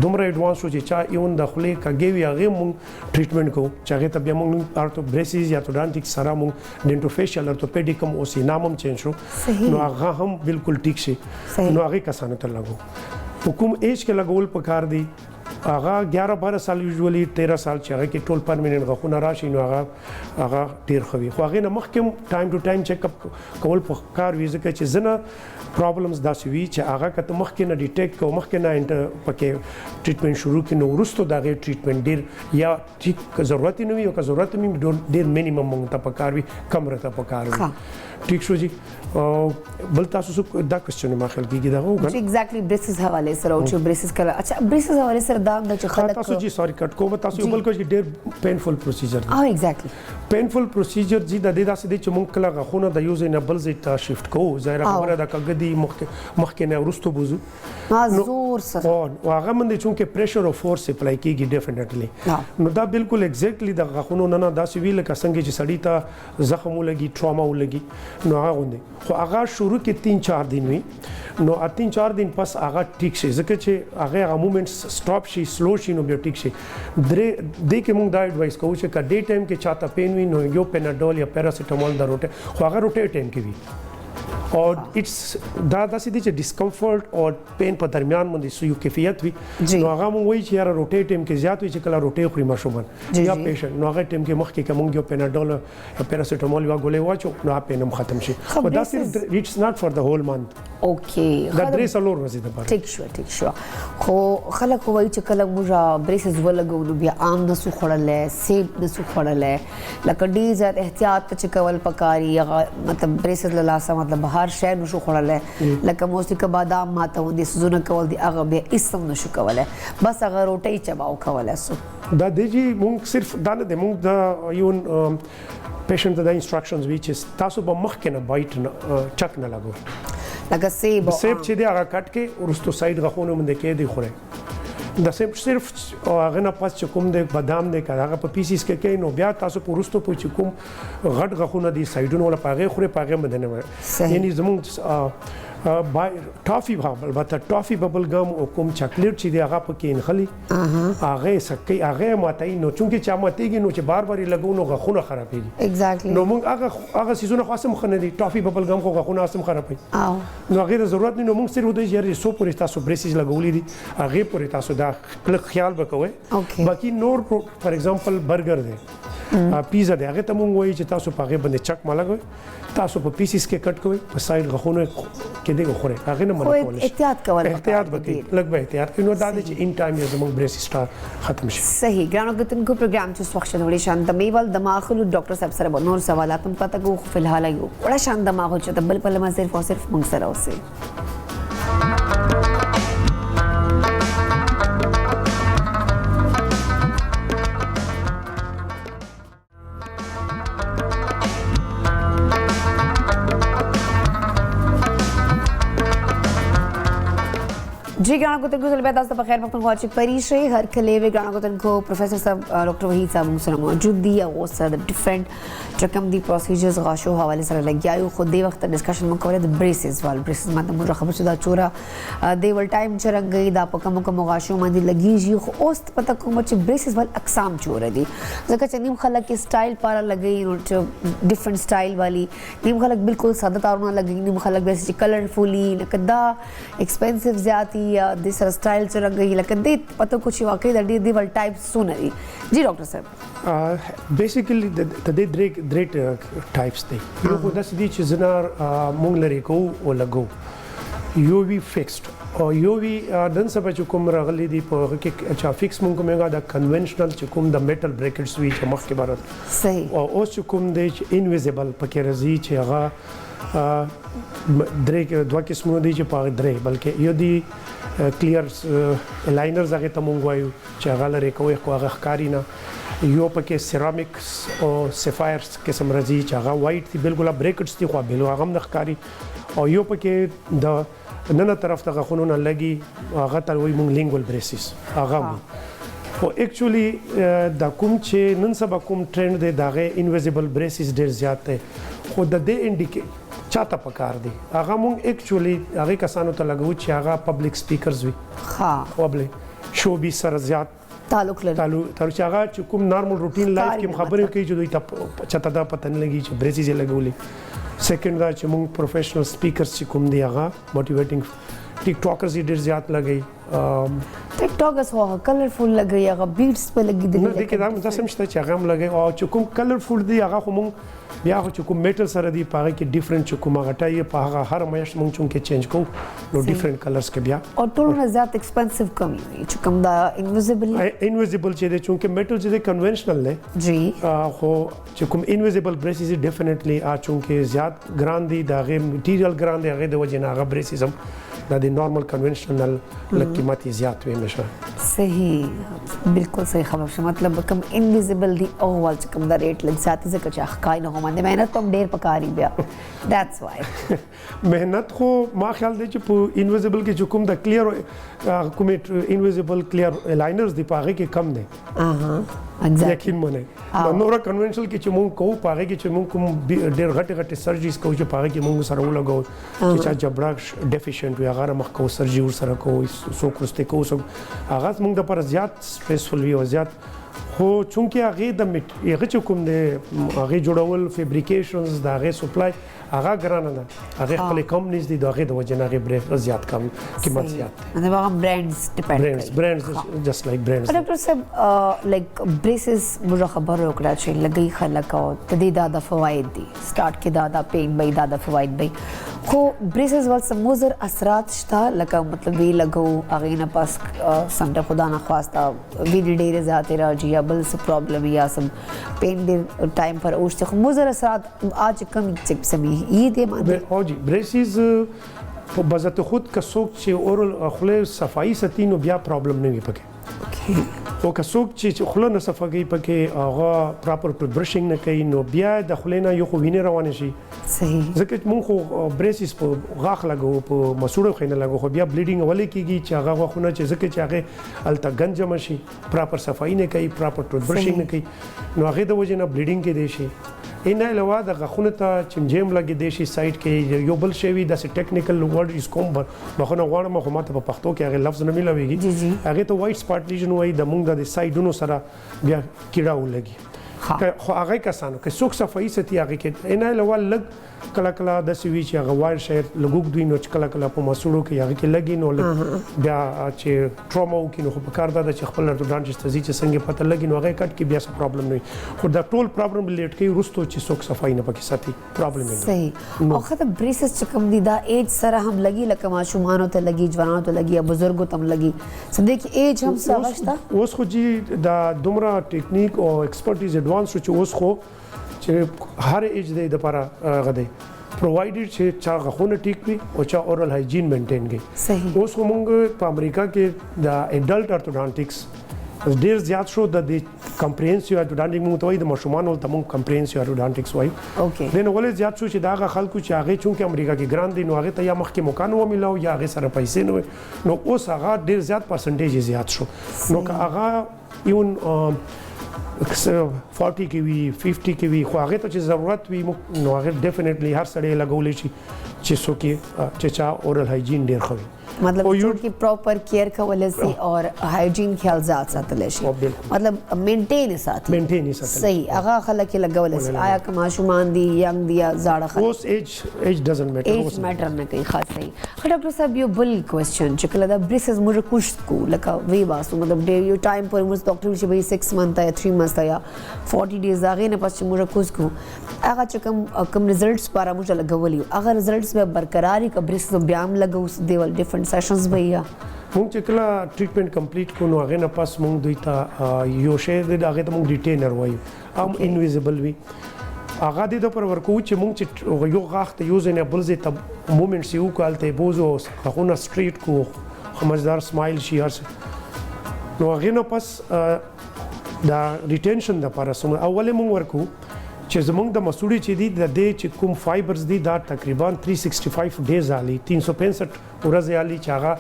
دومره ایڈوانس شو چې چا ایون د خولې کاږي وي هغه مونږ ټریټمنټ کوو چې هغه ته بیا مونږ ارتو بریسز یا توډانټیک سره مونږ ډینټوفیشل ارتوپیډیک هم اوس نامم چینج شو نو هغه هم بالکل ټیک شي نو هغه کسانو ته لګو حکوم ایج کې لګول پکار دی هغه 11-12 سال یوزولي 13 سال چې هغه کې ټول پرمننت غوښونه راشي نو هغه ډیر خوي خو هغه نه مخکې ټایم ټو ټایم چیک اپ کول پکار وي ځکه چې زنه پرابلمز داسې وي چې هغه کته مخکې نه ډیټیکټ کو مخکې نه پکې ټریټمنټ شروع کړي نو ورستو دا غي ټریټمنټ ډیر یا ټیک ضرورت نه وي او که ضرورت مې ډیر مینیمم مونږ ته پکار وي کم رته پکار وي ٹھیک شو جی بل تاسو دا کوېسچن ما خیال کېږي دا وګورئ چې ایگزیکټلی بریسز حواله سره او چې بریسز کله اچھا بریسز حواله سره دا د خلک تاسو جی سوري کټ کوم تاسو یو بل کوم ډېر پینفل پروسیجر دی ایگزیکټلی پینفل پروسیجر جی د دې داسې دی چې مونږ کله غوښونه د یو ځای نه بل ځای ته شفټ کوو ظاهر خبره د کګدي مخکې نه ورستو بوزو زور سره او هغه باندې چې پریشر او فورس اپلای کیږي ډیفینیټلی نو دا بالکل ایگزیکټلی د غوښونو نه داسې ویل کسانګي چې سړی ته زخم ولګي ټراما ولګي نو هغه غوندي خو هغه شروع کې 3-4 دن وي نو 3-4 دن پس هغه ټیک شي ځکه چې هغه موومېنټ سټاپ شي سلو شي نو بیا ټیک شي دې کې موږ دا ایڈوایس کوو چې کډې ټایم کې چاته پین وي نو یو پیناډول یا پیراسیټامول دا روټه خو هغه روټه ټایم کې وي اور اټس دا داسې دي چې ډسکمفورټ او پین په درمیان باندې سو یو کیفیت وي نو هغه مونږ وایي چې یاره روټې ټایم کې زیات وي چې کله روټې خوري ماشومان یا پیشنټ نو هغه ټایم کې مخکې کوم یو پیناډول یا پیراسیټامول یا ګولې واچو نو هغه پین هم ختم شي خو دا صرف اټس ناٹ فار د هول منث اوکې دا درې څلور ورځې د بار ټیک شو خو خلک وایي چې کله موږ بریسز ولګو نو بیا عام نسو خړلې سیب نسو خړلې لکه ډیر زیات احتیاط چې کول پکاري مطلب بریسز لاسه مطلب هر شی نشو خړلې لکه موسیقي که بادام ماته ودي سوزونه کول دي هغه به اسم نشو کولای بس هغه روټي چباو کولای سو دا دیږي مونږ صرف دا نه د مونږ د یو پیشنټ د انسټرکشنز وی چې تاسو به مخکې نه بایټ چک نه لګو لکه سیب چې دی هغه کټ کې ورستو سایډ غخونه مونږ کې دی خوره دا صرف هغه نه پاس چې کوم د بادام دی هغه په پیسیس کې کې نو بیا تاسو په ورستو په چې کوم غټ غخونه دی سایډونو ولا پاغه خوره پاغه مدنه یعنی زموږ ټافي البته ټافي ببل ګم او کوم چاکلیټ چې دی هغه پکې انخلي هغه سکه هغه ماته نو چونکه چا ماتېږي نو چې بار بار لګونو غخونه خرابېږي ایگزیکټلی نو موږ هغه سيزونه خاصه مخنه دي ټافي ببل ګم خو غخونه اسم خرابېږي نو غیر ضرورت نه نو موږ صرف د یاري سو پورې تاسو بریسز لګولې دي هغه پورې تاسو دا خیال وکوي باقي نور فار ایگزامپل برګر دی پیزا دی هغه ته مونږ وایي چې تاسو په هغه باندې چک مالګوي تاسو په پیسز کې کټ کوئ په سایډ غخونه کې دې وخوري هغه نه خو منع کول شي احتیاط کول پکار احتیاط دی وکړي لږ به احتیاط کړئ نو دا دی چې ان ټایم یې زموږ بریسز ستا ختم شي صحیح ګرانو کتونکو پروګرام چې وخت شنوړي شان د میوال دماغ له ډاکټر صاحب سره به نور سوالات هم پته کو فی الحال یو وړه شان دماغ چې د بل په لمه صرف او صرف موږ سره اوسه जी ګرانو کتونکو سره تاسو په خیر پختونخوا چې پریشه هر کله وی ګرانو کتونکو پروفیسور صاحب ډاکټر وحید صاحب موږ سره موجود دي او سره د ډیفرنٹ چکم دی پروسیجرز غاشو حواله سره لګیاو خو دی وخت ډسکشن مو کوله د بریسز وال بریسز ماته موږ خبر شو دا چورا دی ول ټایم چرنګي دا په کوم غاشو باندې لګیږي خو اوس پته کوم چې بریسز وال اقسام چور دي ځکه چې نیم خلک سټایل پاره لګي نو ډیفرنٹ سټایل والی نیم خلک بالکل ساده تارونه لګي نیم خلک بیس کلرفولي لکه دا ایکسپنسیو زیاتی یا د سر سټایل چرنګي لکه دې پته کو چې واقعي د دې ول ټایپ سونري جی ډاکټر صاحب بیسیکلی د دې درې ټایپس دي یو خو داسې دي چې زنار مونږ لري کو او لګو یو وی فکسډ او یو وی دن سبا چې کوم راغلي دي په کې اچھا فکس مونږ کومه دا کنونشنل چې کوم د میټل بریکټس وی چې مخکې بارت صحیح او اوس چې کوم دی چې انویزیبل پکې راځي چې هغه درې دوه قسمونه دي چې په درې بلکې یو دی کلیر لاینرز هغه ته مونږ وایو چې هغه لري کوی خو هغه ښکاری نه یو پکې سیرامیکس او سفایرز قسم راځي چې هغه وایټ دي بالکل بریکټس دي خو بل هغه نه ښکاری او یو پکې د نن طرف ته غخونونه لګي هغه ته وایي مونږ لینګول بریسز هغه خو اکچولی دا کوم چې نن سبا کوم ټرند دی داغه انویزیبل بریسز ډیر زیات دی خو د دې انډیکیټ چاته پکار دی هغه مونږ اکچولی هغه کسانو ته لګو چې هغه پبلک سپیکرز وي ها وبله شو بي سره زیات تعلق لري تر چې هغه چې کوم نارمل روټین لایف کې خبرې کوي چې دوی ته چاته دا پته نه لګي چې بریسز یې لګولې سیکنډ دا چې مونږ پروفیشنل سپیکرز چې کوم دی هغه موټیویټینګ ټیک ټاکرز یې ډیر زیات لګي ټیک ټاکرز هو کلرفول لګي هغه بیټس په لګي دي نه دي کې دا مې سمشته چې هغه هم لګي او چې کوم کلرفول دی هغه خو مونږ بیا خو چې کوم میټل سره دی په هغه کې ډیفرنٹ چې کوم هغه ټای په هغه هر میاشت مونږ چون کې چینج کوو نو ډیفرنٹ کلرز کې بیا او ټول نه زیات ایکسپنسیو کم وي چې کوم دا انویزیبل چې دی چونکه میټل چې دی کنونشنل دی جی خو چې کوم انویزیبل بریسز ډیفینیټلی چونکه زیات ګران دي دا غي میټیریل ګران دی هغه د وجه نه هغه بریسز هم دا د نارمل کنونشنل لکه قیمتي زیات وي مشه صحیح بالکل صحیح خبر شه مطلب کوم انویزیبل دی او ول چې کوم دا ریټ لږ زیات ځکه چې ښکای نه هم د مهنت په ډیر پکاري بیا دیټس وای مهنت خو ما خیال دی چې په انویزیبل کې چې کوم د کلیر کوم انویزیبل کلیر لاینرز دی پاغه کې کم دی یقین مونږ نو نور کنونشنل کې چې مونږ کوو پاغه کې چې مونږ کوم ډیر غټه سرجریز کوو چې پاغه کې مونږ سره ولګو چې چا جبړه ډیفیشنټ وي هغه مخ کو سرجری ور سره کوو سو کرسته کوو سو هغه مونږ د پر زیات سټریسفل وي او زیات خو چونکه هغه د هغه چې کوم د هغه جوړول فیبریکیشنز د هغه سپلای هغه ګرانه ده هغه خپل کمپنیز دي دغه د وجه نه هغه زیات کم قیمت زیات دی هغه برانډز ډیپند برانډز جست لایک برانډز ډاکټر صاحب لایک بریسز موږ خبر وکړه چې لګي خلک او تدې دا فواید دي سٹارټ کې دا پین به دا فواید به خو بریسز ول سموزر اثرات شته لکه مطلب وی لګو هغه نه پاس سمته خدا نه خواسته وی ډیر زیات راځي یا بل څه پرابلم یا سم پین ډیر ټایم پر اوس څخه موزر اثرات اج کم چپ سمي یہ دے ماده او جی بریسز په بذات خود کا څوک چې اورل خله صفائی ستینو بیا پرابلم نه وي پکې او که څوک چې خله نه صفائی پکې هغه پراپر برشینګ نه کوي نو بیا د خله نه یو خو ویني روان شي صحیح ځکه مونږ خو بریسز په غاخ لګو په مسوړو خینه لګو خو بیا بلیډینګ ولې کیږي چې هغه غوښونه چې ځکه چې هغه الته گنجم شي پراپر صفائی نه کوي پراپر برشینګ نه کوي نو هغه د وجه نه بلیډینګ کې دی شي ان علاوه د غخونه ته چمجیم لګي دی شي سایت کې یو بل شی وي د ټیکنیکل ورډ از کوم بخونه غواړم خو ماته په پښتو کې هغه لفظ نه ملويږي هغه ته وایټ سپاټ لیژن وای د مونږ د سایډونو سره بیا کیړه ولګي خو هغه کسانو کې څوک صفایي ستي هغه کې ان له لګ کله کله د سوي چې هغه وایر شیر لګوګ دوی نو کله کله په مسوړو کې هغه کې لګي نو بیا چې ټروما وکړي نو په کار دا چې خپل ارتودانټیسټ ته چې څنګه پته لګي نو هغه کټ کې بیا څه پرابلم نه خو دا ټول پرابلم لیټ کې رستو چې څوک صفایي نه پکې ساتي پرابلم نه صحیح او خاطر بریسز چې کوم دي دا ایج سره هم لګي لکه ماشومانو ته لګي ځوانانو ته لګي یا بزرګو ته لګي سده کې ایج هم څه واشته اوس خو جی دا دومره ټیکنیک او ایکسپرټیز ایڈوانس چې اوس خو چې هر ایج دی د لپاره غدي پرووایډډ چې چا غوونه ټیک وي او چا اورال هایجین مینټین کړي صحیح اوس موږ په امریکا کې د اډلټ ارتودانټکس ډیر زیات شو د کمپریهنسیو ارتودانټک موږ ته وایي د ماشومان ولته موږ کمپریهنسیو ارتودانټکس وایي اوکې دنه ولې زیات شو چې دا خلکو چې هغه چونکه امریکا کې ګران دي نو هغه ته یا مخکې مکان و ملاو یا هغه سره پیسې نو نو اوس هغه ډیر زیات پرسنټیج زیات شو نو که هغه ایون 40 کې وی 50 کې وی خو هغه ته چې ضرورت وي نو هغه ډیفینیټلی هر سړی لګولې شي چې څوک چې چا اورال هایجین ډیر خوي मतलब कि प्रॉपर केयर कवले से और हाइजीन ख्याल ज़्यादा सातले शे मतलब मेंटेन सातले सही आगा खला के लगवले से आया कमाशुमान दी यंग दिया ज़्यादा खला उस age doesn't matter age matter न कहीं खास सही खैर डॉक्टर साहब यो बुल क्वेश्चन चकला दा ब्रेसेस मुझे कुछ को लगा वे वास्तु मतलब डे यो टाइम पर मुझे डॉक्टर विषय भाई 6 मंथ या 3 मंथ या 40 डेज आगे न पास मुझे कुछ को आगा चकम कम रिजल्ट्स पारा मुझे लगवली अगर रिजल्ट्स में बरकरारी का ब्रेसेस ब्याम लगा उस देवल डिफरेंट सेशंस भैया مونږ چې کله ټریټمنټ کمپلیټ کو نو هغه نه پاس مونږ دوی ته یو شی د هغه ته مونږ ریټینر وایو هم انویزیبل وي هغه د پر ورکو چې مونږ چې یو غاخ ته یوز نه بل زه ته مومنټس یو کالته بوزو هغه سټریټ کو خمسدار سمایل شي هر نو هغه نه پاس دا ریټینشن د لپاره سم اوله مونږ ورکو چې زمونږ د مسوړي چې دي د دې چې کوم فایبرز دي دا تقریبا 365 ډیز علي 365 ورځې علي چې هغه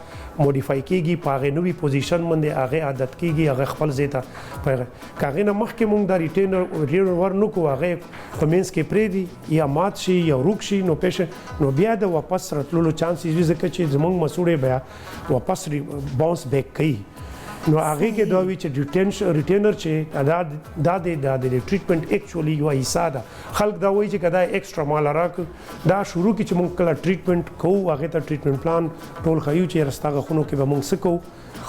موډیفای کیږي په هغه نوې پوزیشن باندې هغه عادت کیږي هغه خپل زیته په کاغه نه مخکې مونږ د ریټینر ورنو کو هغه په مینس کې پرې دي یا مات شي یا روک شي نو پېښه نو بیا د واپس راتلو چانسز وي ځکه چې زمونږ مسوړي بیا واپس باونس بیک کوي نو هغه کې دا وی چې ریټینر چې دا د ټریټمنټ اکچولی یو حصہ ده خلک دا وایي چې کدا ایکسترا مال راک دا شروع کی چې مونږ کله ټریټمنټ کوو هغه ته ټریټمنټ پلان ټول خایو چې رستاغه خونو کې به مونږ سکو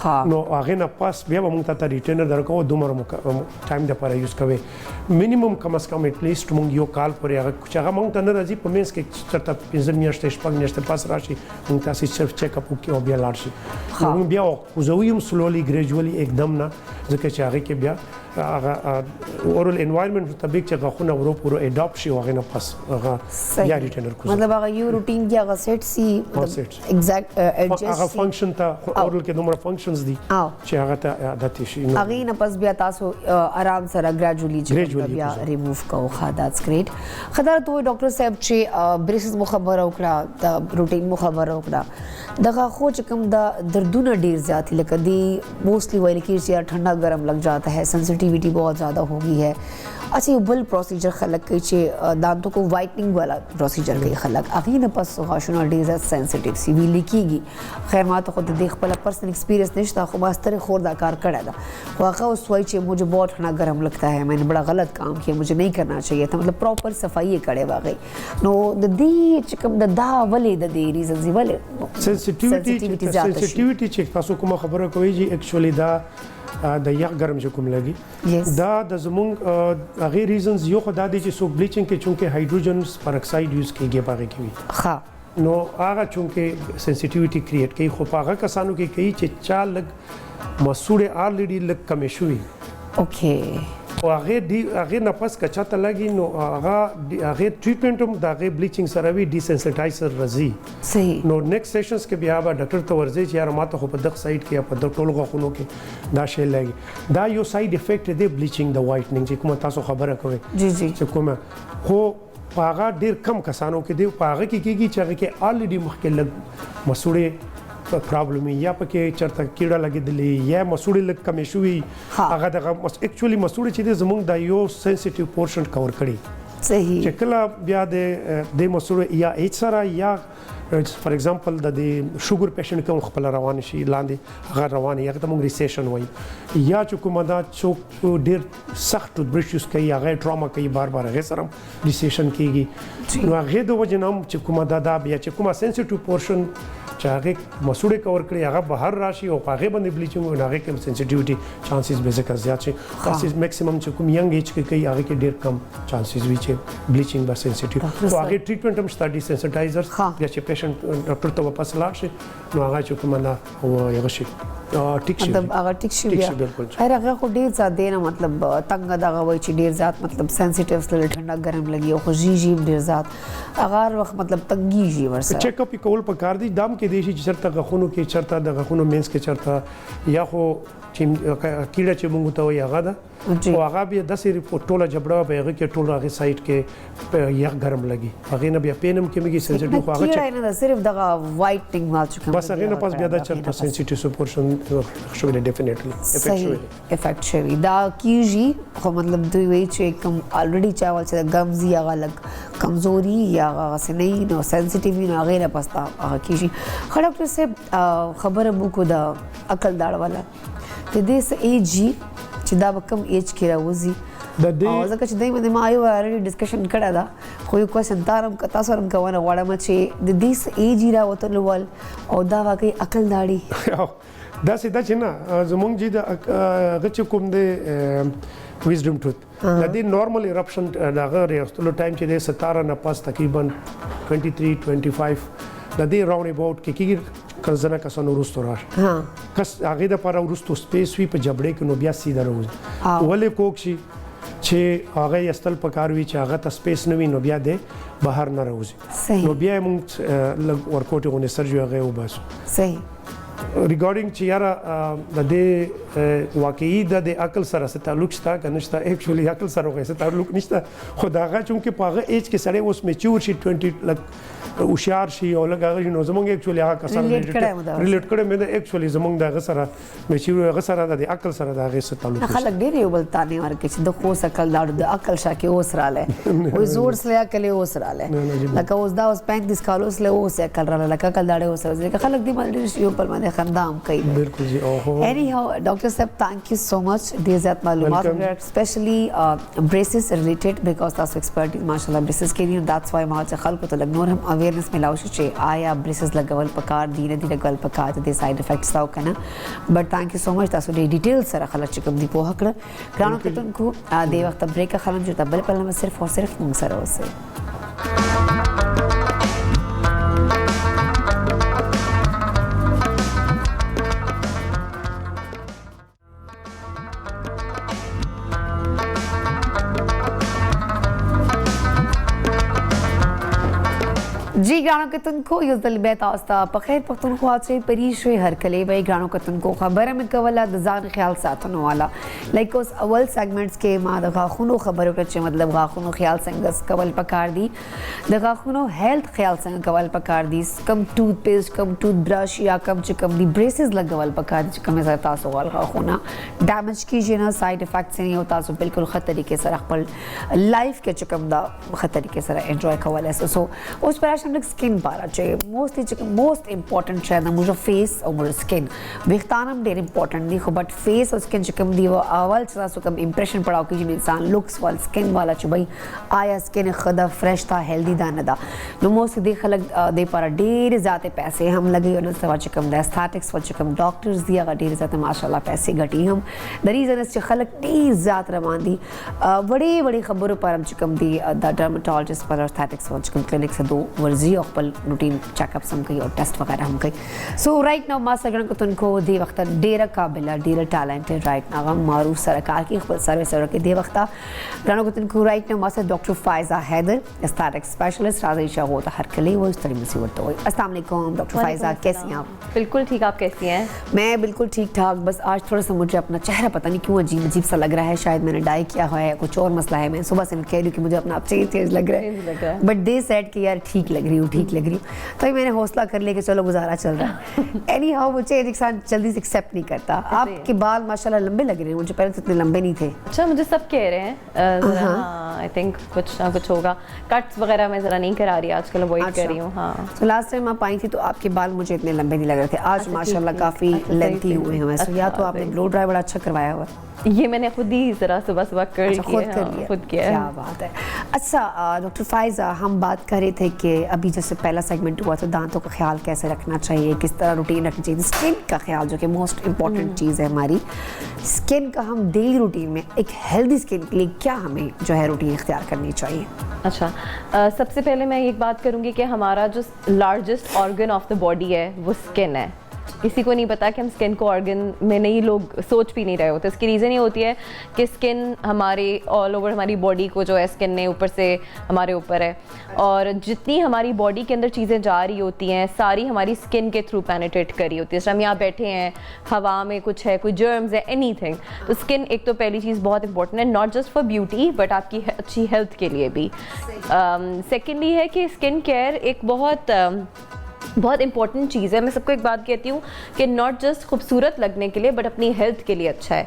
نو هغه نه پاس بیا به مونږ ته ریټینر درکو دومره ټایم د لپاره یوز کوي مینیمم کم از کم اټ لیست مونږ یو کال پرې هغه چې هغه مونږ ته نه راځي په مینس کې چرته 15 میاشتې شپږ میاشتې پاس راشي مونږ تاسو صرف چیک اپ وکړو بیا لاړ شي مونږ بیا وزویم سلولی ګریجوالي एकदम نه ځکه چې هغه کې بیا هغه اورال انوایرنمنت مطابق چې غوښنه ورو پورو اډاپټ شي هغه نه پس هغه یا ریټینر کو मतलब هغه یو روټین کې هغه سیټ سی ایگزیکټ ایڈجسټ هغه فنکشن ته اورال کې دومره فنکشنز دي چې هغه ته عادت شي هغه نه پس بیا تاسو آرام سره ګریجوالي بیا ریموو کوو ښه داتس ګریټ خدای ته ډاکټر صاحب چې بریسز مخبر وکړه د روټین مخبر وکړه دغه خو چې کوم د دردونه ډیر زیات لکه دی موستلی ویل کې چې ٹھنڈا گرم لگ جاتا ہے سینسٹیوٹی بہت زیادہ ہو گئی ہے اچھا یہ بل پروسیجر خلق کی چې دانتوں کو وائٹننگ والا پروسیجر کوي خلق اغه نه پس غاښونه ډیر سنسټیو سی وی لیکيږي خیر ما ته خود د خپل پرسنل ایکسپیرینس نشته خو ماستر خور دا کار کړه دا واقعا اوس وای چې مجھے بہت ٹھنڈا گرم لگتا ہے میں نے بڑا غلط کام کیا مجھے نہیں کرنا چاہیے تھا مطلب پراپر صفائی کړي واقعي نو د دې چې کوم د دا ولې د دې ریزنز ولې سنسټیوټی چې تاسو کوم خبره کوي چې اکچولی دا د یخ ګرم چې کوم لګي دا د زمونږ هغه ریزنز یو خدای دی چې سو بلیچینګ کې چونکه هایدروجن پرکساید یوز کیږي باغې کوي ها نو هغه چونکه سنسټیوټی کریټ کوي خو هغه کسانو کې کوي چې چا لګ مسوړه الریډي لګ کمې شوی اوکے او هغه نه پس کچا ته لګي نو هغه ټریټمنټ هم د هغه بلیچینګ سره وی ډیسنسټایزر راځي صحیح نو نیکسٹ سیشنز کې بیا به ډاکټر ته ورځي چې یار ماته خو په دغه سایډ کې په دغه ټولو غوښنو کې دا شی لګي دا یو ساید افیکټ دی بلیچینګ د وایټنینګ چې کوم تاسو خبره کوي جی جی چې کومه خو هغه ډیر کم کسانو کې دی هغه کې کېږي چې هغه کې الریډي مخکې لګ مسوړې پرابلم یا پکې چرته کیړه لګیدلې یا مسوړې لګ کمې شوې هغه دغه اکچولی مسوړې چې زمونږ د یو سنسټیو پورشن کور کړي صحیح چې کله بیا د مسوره یا ایچ سره یا فار ایگزامپل د شوګر پیشنټ کوم خپل روان شي لاندې هغه روان یا ته موږ ریسیشن وایي یا چې کومه دا څوک ډیر سخت ټوث برش یوز کوي هغه ټراما کوي بار بار هغه سره ریسیشن کیږي نو هغه د وجه نه چې کومه دا بیا چې کومه سنسټیو پورشن چې هغه مسوړه کور کړی هغه بهر راشي او هغه باندې بلیچینګ او هغه کوم سنسټیوټي چانسز به ځکه زیات شي تاسو میکسیمم چې کوم ینګ ایج کې کوي هغه کې ډیر کم چانسز وي چې بلیچینګ به سنسټیو او هغه ټریټمنټ هم سټډي سنسټایزر یا چې ډاکټر ته واپس لاړ شي نو هغه چې کومه نه او هغه شي ټیک شي مطلب هغه ټیک شي بیا هر هغه خو ډیر ځات دی نه مطلب تنګ دغه وای چې ډیر ځات مطلب سنسټیو سره ټنډه ګرم لګي او خو جی ډیر ځات هغه وخت مطلب تنګیږي ورسره چیک اپ کول پکار دي دام کې دیشي چې چرته غخونو کې چرته د غخونو مینس کې چرته یا خو چې کیړه چې مونږ ته وایي هغه ده او هغه بیا داسې ریپورټ ټوله جبړه به هغه کې ټوله هغه سایت کې یخ ګرم لګي هغه نه بیا پینم کې مګي سنسټیو خو هغه چې نه صرف دغه وایټنګ مال چې بس هغه نه پاس بیا دا چرته سنسټیو سپورشن شو ډیفینیټلی افیکټ شوی دا کیږي خو مطلب دوی وایي چې کوم الریډي چاول چې غمزي هغه لګ کمزوري یا هغه سنې نو سنسټیو نه هغه نه پستا هغه کیږي خو ډاکټر صاحب خبره مو کو دا عقل داړ والا د دې س ایج چې دا کم ایج کې راوځي د دې ځکه چې دای باندې ما یو اړیډي ډسکشن کړه دا خو یو کوېشن تاسو سره کوونه غواړم چې د دې س ایج راوتل ول او دا واقعي عقل داړي دا سیدا چې نه زمونږ چې د غچ کوم د ویزډم ټروت د دې نورمال ایرپشن دا غره استلو ټایم چې د 17 نه پاس تقریبا 23 25 د دې راوند اباوت کې کیږي کزنه کسانو ورستو راش ها کس هغه د پر ورستو سپیس وی په جبړې کې نو بیا سیده راوځي ولې کوک شي چې هغه یستل پکار وی چې هغه ته سپیس نوي نو بیا د بهر نه راوځي نو بیا موږ لګ ورکوټ غونې سرجو هغه وباسو صحیح ریګارډینګ چې یاره د دې واقعي د عقل سره څه تعلق شته که نشته اکچولی عقل سره هیڅ تعلق نشته خو دا هغه چونکې په هغه ایج کې سړی اوس میچور شي 20 لک هوښیار شي او لږ هغه نو زمونږ اکچولی هغه کسان ریلیټ کړی مې د اکچولی زمونږ د هغه سره میچور هغه سره د عقل سره د هغه څه تعلق خلک ډېر یو بل تانه ورکه چې د خو عقل داړو د عقل شاکه اوس رااله وې زور سره عقل اوس رااله لکه اوس دا اوس 35 کالوس له اوس عقل رااله لکه عقل داړو اوس ځکه خلک دې باندې یو په باندې خندام کوي بالکل جی اوه اینی هاو ډاکټر صاحب ثانک یو سو مچ ډیر زیات معلومات اسپیشلی بريسز ریلیټډ بیکاز تاسو ایکسپرټ ماشاءالله بريسز کې دي داتس وای ما چې خلکو ته نور هم اویرنس ملاو شي چې آیا بريسز لګول پکار دي نه دي لګول پکار دي ساید افیکټس تاو کنه بٹ ثانک یو سو مچ تاسو ډیر ډیټیل سره خلک چې کوم دی په هکړه ګرانو کتونکو د وخت بریک خلم چې تبل په صرف او صرف موږ سره اوسه जी ګرانو کتونکو یو ځل بیا تاسو ته په خیر پښتونخوا چې پریښوي هر کله وای ګرانو کتونکو خبره مې کوله د ځان خیال ساتنو والا لایک اوس اول سیگمنټس کې ما د غاښونو خبرو کړ چې مطلب غاښونو خیال څنګه کول پکار دي د غاښونو هیلث خیال څنګه کول پکار دي کم ټوث پیسټ کم ټوث برش یا کم چې کم دی بریسز لګول پکار دي چې کومه زړه تاسو غل غاښونه ډیمیج کیږي نه ساید افیکټس نه او تاسو بالکل خطر طریقې سره خپل لایف کې چې کوم دا خطر طریقې سره انجوای کولای سو اوس پر هم سکن بارا چې موست امپورټنٹ شاید موږ فیس او موږ سکن وختان هم ډېر امپورټنٹ دي خو بٹ فیس او سکن چې کوم دی اول چې تاسو کوم امپریشن پړاو کې انسان لوکس وال سکن والا چې بھائی آیا سکن خدا فرش تا هیلدی دا نه دا نو موست دي خلک د پر ډېر زیات پیسې هم لګي او سوا چې کوم د استاتکس ول چې کوم ډاکټرز دی هغه ډېر زیات ماشاءالله پیسې غټي هم د ریزن چې خلک ډېر زیات روان دي وړي خبرو پر چې کوم دی د ډرمټالوجست پر استاتکس ول چې کوم کلینک سره دو ورزي او خپل روټین چیک اپ سم کوي او ټیسټ وغیرہ هم کوي سو رائټ نو ما سره کوتونکو دی وخت ډیره قابل ډیره ټالنټډ رائټ نو معروف سرکار کی خپل سروس ورکې دی وخت غنو کوتونکو رائټ نو ما سره ډاکټر فائزہ حیدر استاتک स्पेशलिस्ट राजेश शाह तो हर कले वो इस तरह से होता है। अस्सलाम वालेकुम डॉक्टर फाइजा, कैसी हैं आप? बिल्कुल ठीक, आप कैसी हैं? मैं बिल्कुल ठीक ठाक, बस आज थोड़ा सा मुझे अपना चेहरा पता नहीं क्यों अजीब अजीब सा लग रहा है, शायद मैंने डाई किया हुआ है, कुछ और मसला है। मैं सुबह से कह रही हूँ कि मुझे अपना चेंज लग रहा है, बट दे सेड कि यार ठीक लग रही हूँ, ठीक लग रही हूँ, तो मैंने हौसला कर लिया कि चलो गुजारा चल रहा है। एनी हाउ वो चेंज इंसान जल्दी से एक्सेप्ट नहीं करता। आपके बाल माशाल्लाह लंबे लग रहे हैं, मुझे पहले से इतने लंबे नहीं थे। अच्छा, मुझे सब कह रहे हैं, आई थिंक कुछ ना कुछ होगा। कट्स वगैरह मैं ज़रा नहीं करा रही आजकल, अवॉइड कर रही हूँ। हाँ, तो लास्ट टाइम आप आई थी तो आपके बाल मुझे इतने लंबे नहीं लग रहे थे, आज माशाल्लाह काफ़ी लेंथी हुए हैं वैसे। या तो आपने ब्लो ड्राई बड़ा अच्छा करवाया हुआ। ये मैंने खुद ही ज़रा सुबह सुबह कर खुद कर लिया, खुद किया। क्या बात है। अच्छा डॉक्टर फाइज़ा, हम बात कर रहे थे कि अभी जैसे पहला सेगमेंट हुआ तो दांतों का ख्याल कैसे रखना चाहिए, किस तरह रूटीन रखनी चाहिए, स्किन का ख्याल जो कि मोस्ट इंपॉर्टेंट चीज़ है हमारी स्किन का, हम डेली रूटीन में एक हेल्दी स्किन के लिए क्या हमें जो है रूटीन इख्तियार करनी चाहिए। अच्छा, सबसे पहले मैं एक बात करूँगी कि हमारा जो largest organ of the body है वो स्किन है। किसी को नहीं पता कि हम स्किन को ऑर्गन में नहीं, लोग सोच भी नहीं रहे होते। इसकी रीज़न ये होती है कि स्किन हमारे ऑल ओवर हमारी बॉडी को जो है स्किन ने ऊपर से हमारे ऊपर है, और जितनी हमारी बॉडी के अंदर चीज़ें जा रही होती हैं सारी हमारी स्किन के थ्रू पेनिट्रेट करी होती है। जैसे हम यहाँ बैठे हैं, हवा में कुछ है, कोई जर्म्स है, एनीथिंग, तो स्किन एक तो पहली चीज़ बहुत इंपॉर्टेंट है, not just for beauty but आपकी अच्छी हेल्थ के लिए भी। सेकेंडली है कि स्किन केयर एक बहुत इंपॉर्टेंट चीज़ है। मैं सबको एक बात कहती हूँ कि नॉट जस्ट खूबसूरत लगने के लिए बट अपनी हेल्थ के लिए अच्छा है।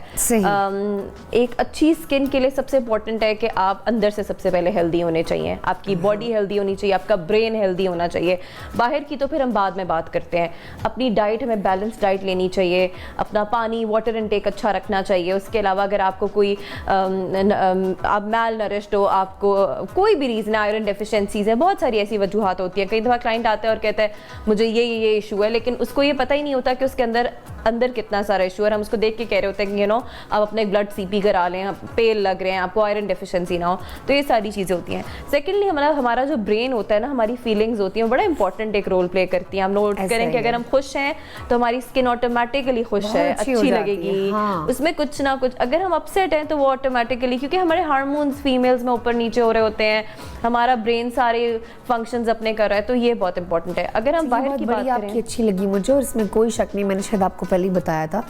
एक अच्छी स्किन के लिए सबसे इंपॉर्टेंट है कि आप अंदर से सबसे पहले हेल्दी होने चाहिए, आपकी बॉडी हेल्दी होनी चाहिए, आपका ब्रेन हेल्दी होना चाहिए। बाहर की तो फिर हम बाद में बात करते हैं। अपनी डाइट, हमें बैलेंस डाइट लेनी चाहिए, अपना पानी, वाटर इनटेक अच्छा रखना चाहिए। उसके अलावा अगर आपको कोई आप मैल नरिश्ड हो, आपको कोई भी रीज़न, आयरन डेफिशिएंसीज है, बहुत सारी ऐसी वजूहत होती हैं। कई दफ़ा क्लाइंट आता है और कहता है मुझे ये इशू है, लेकिन उसको ये पता ही नहीं होता कि उसके अंदर कितना सारा इशू है। हम उसको देख के कह रहे होते हैं कि आप अपने ब्लड सीपी करा लें, आप पेल लग रहे हैं, आपको आयरन डेफिशिएंसी ना हो, तो ये सारी चीज़ें होती हैं। सेकेंडली हमारा जो ब्रेन होता है ना, हमारी फीलिंग्स होती हैं, बड़ा इंपॉर्टेंट एक रोल प्ले करती हैं। हम नोट करें कि अगर हम खुश हैं तो हमारी स्किन ऑटोमेटिकली खुश है, अच्छी लगेगी। हाँ। उसमें कुछ ना कुछ, अगर हम अपसेट हैं तो वो ऑटोमेटिकली, क्योंकि हमारे हार्मोन्स फीमेल्स में ऊपर नीचे हो रहे होते हैं, हमारा ब्रेन सारे फंक्शंस अपने कर रहा है, तो ये बहुत इंपॉर्टेंट है। अगर हम बाहर की बात करें, आपकी अच्छी लगी मुझे, और इसमें कोई शक नहीं, मैंने शायद आपको पहले ही बताया था,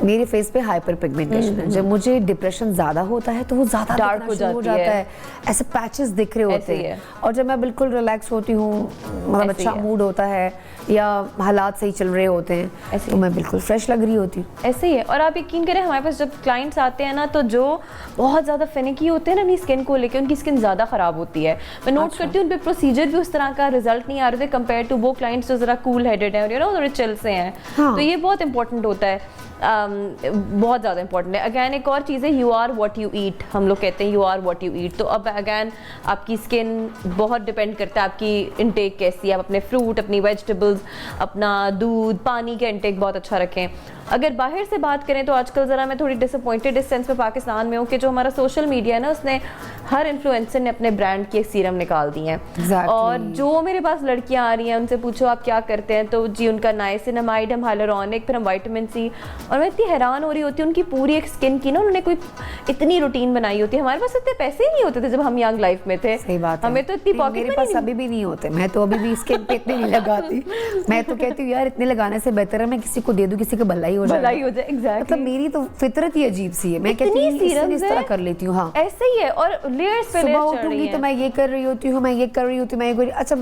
मेरे फेस पे हाइपर पिगमेंटेशन है। जब मुझे डिप्रेशन ज्यादा होता है तो वो ज्यादा डार्क हो जाता है, ऐसे पैचेस दिख रहे होते हैं। और जब मैं बिल्कुल रिलैक्स होती हूँ, मतलब अच्छा मूड होता है या हालात सही चल रहे होते हैं, तो मैं बिल्कुल फ्रेश लग रही होती हूँ। ऐसे ही है। और आप यकीन करें, हमारे पास जब क्लाइंट्स आते हैं ना, तो जो बहुत ज़्यादा फिनिकी होते हैं ना अपनी स्किन को लेकर, उनकी स्किन ज़्यादा ख़राब होती है। मैं नोट करती हूँ उन पर प्रोसीजर भी उस तरह का रिजल्ट नहीं आ रहे थे कंपेयर टू वो क्लाइंट्स जो ज़रा कूल हेडेड है, थोड़े चिल से हैं। तो ये बहुत इंपॉर्टेंट होता है, बहुत ज़्यादा इंपॉर्टेंट है। अगैन एक और चीज़ है, you are what you eat. हम लोग कहते हैं you are what you eat. तो अब अगैन आपकी स्किन बहुत डिपेंड करता है आपकी इनटेक कैसी है। आप अपने फ्रूट, अपनी वेजिटेबल्स, अपना दूध, पानी का इनटेक बहुत अच्छा रखें। अगर बाहर से बात करें तो आजकल ज़रा मैं थोड़ी डिसअपॉइंटेड इस सेंस में पाकिस्तान में हूँ कि जो हमारा सोशल मीडिया है ना, उसने हर इन्फ्लुएंसर ने अपने ब्रांड की एक सीरम निकाल दी है। और जो मेरे पास लड़कियाँ आ रही हैं, उनसे पूछो आप क्या करते हैं, तो जी उनका नाइसिनामाइड, हम हाइलुरोनिक, फिर हम विटामिन सी। और मैं इतनी हैरान हो रही होती हूँ, उनकी पूरी एक स्किन की ना उन्होंने कोई इतनी रूटीन बनाई होती है। हमारे पास इतने पैसे ही नहीं होते थे जब हम यंग लाइफ में थे। सही बात है, हमें तो इतनी पॉकेट मेरे पास अभी भी नहीं होते। मैं तो अभी भी स्किन पे इतने नहीं लगाती। मैं तो कहती हूँ यार, इतने लगाने से बेहतर है मैं किसी को दे दूँ, किसी को भलाई हो जाए। मतलब मेरी तो फितरत ही अजीब सी है। मैं कहती हूँ इस तरह कर लेती हूँ। हाँ, ऐसे ही है। और लेयर्स पे सुबह उठूंगी तो मैं ये कर रही होती हूँ, मैं ये कर रही होती हूँ, अच्छा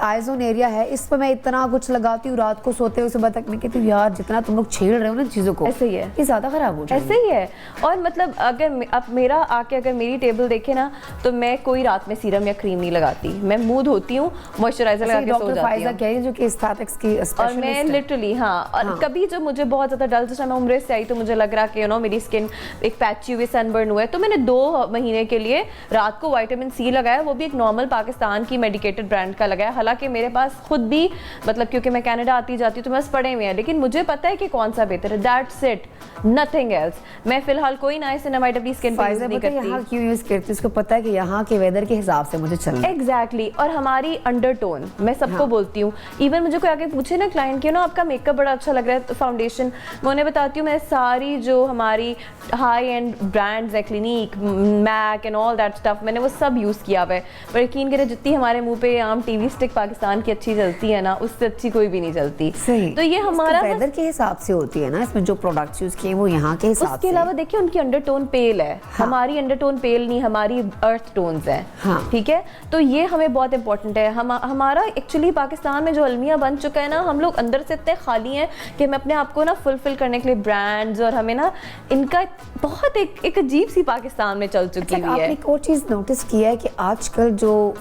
आई जोन एरिया है, इस पर मैं इतना कुछ लगाती हूँ, रात को सोते हुए सुबह तक मैं कहती हूँ यार जितना तुम लोग छेड़ रहे हो ना चीजों को, ऐसे ही है, ये ज्यादा खराब हो जाए। ऐसे ही है। और मतलब अगर आप मेरा आके अगर मेरी टेबल देखे ना, तो मैं कोई रात में सीरम या क्रीम नहीं लगाती। मैं मूड होती हूँ, मॉइस्चराइजर लगा के सो जाती हूँ। कह रही है जो कि एस्थेटिक्स की और मैं लिटरली और कभी जब मुझे बहुत ज्यादा डल, जैसे मैं उम्र से आई तो मुझे लग रहा कि मेरी स्किन एक पैची हुई, सनबर्न हुआ है, तो मैंने 2 महीने के लिए रात को विटामिन सी लगाया। वो भी एक नॉर्मल पाकिस्तान की मेडिकेटेड ब्रांड का लगाया। हालांकि मेरे पास खुद भी मतलब क्योंकि मैं कनाडा आती जाती हूँ तो मैं पड़े हुए हैं, लेकिन मुझे पता है कि कौन सा बेहतर है। That's it, nothing else. मैं फिलहाल कोई नाइसिनामाइड अपनी स्किन पे यूज नहीं करती। यहाँ क्यों यूज करती? उसको पता है कि यहाँ के वेदर के हिसाब से मुझे चलना है। एग्जैक्टली। और हमारी अंडरटोन मैं सबको बोलती हूँ, इवन मुझे कोई आके पूछे ना क्लाइंट के आपका मेकअप बड़ा अच्छा लग रहा है, फाउंडेशन, मैं उन्हें बताती हूँ मैं सारी जो हमारी हाई एंड ब्रांड्स है, Clinique, MAC and all that stuff, मैंने वो सब यूज़ किया हुआ है। पर यकीन करें जितनी हमारे मुंह पे आम टीवी स्टिक पाकिस्तान की अच्छी चलती है ना उससे अच्छी कोई भी नहीं चलती। सही। तो ये हमारा वेदर के हिसाब से होती है ना, इसमें जो प्रोडक्ट्स यूज किए वो यहाँ के हिसाब से। उसके अलावा देखिए उनकी अंडरटोन पेल है, हमारी अंडरटोन पेल नहीं, हमारी अर्थ टोन्स है। हाँ। ठीक है, तो ये हमें बहुत इंपॉर्टेंट है। हमारा एक्चुअली पाकिस्तान में जो अलमिया बन चुका है ना, हम लोग अंदर से इतने खाली हैं कि हमें अपने आप को ना फुलफिल करने के लिए ब्रांड्स और हमें ना इनका बहुत एक अजीब सी पाकिस्तान में चल चुकी हुई आपने है। एक और चीज़ नोटिस किया है कि आजकल जो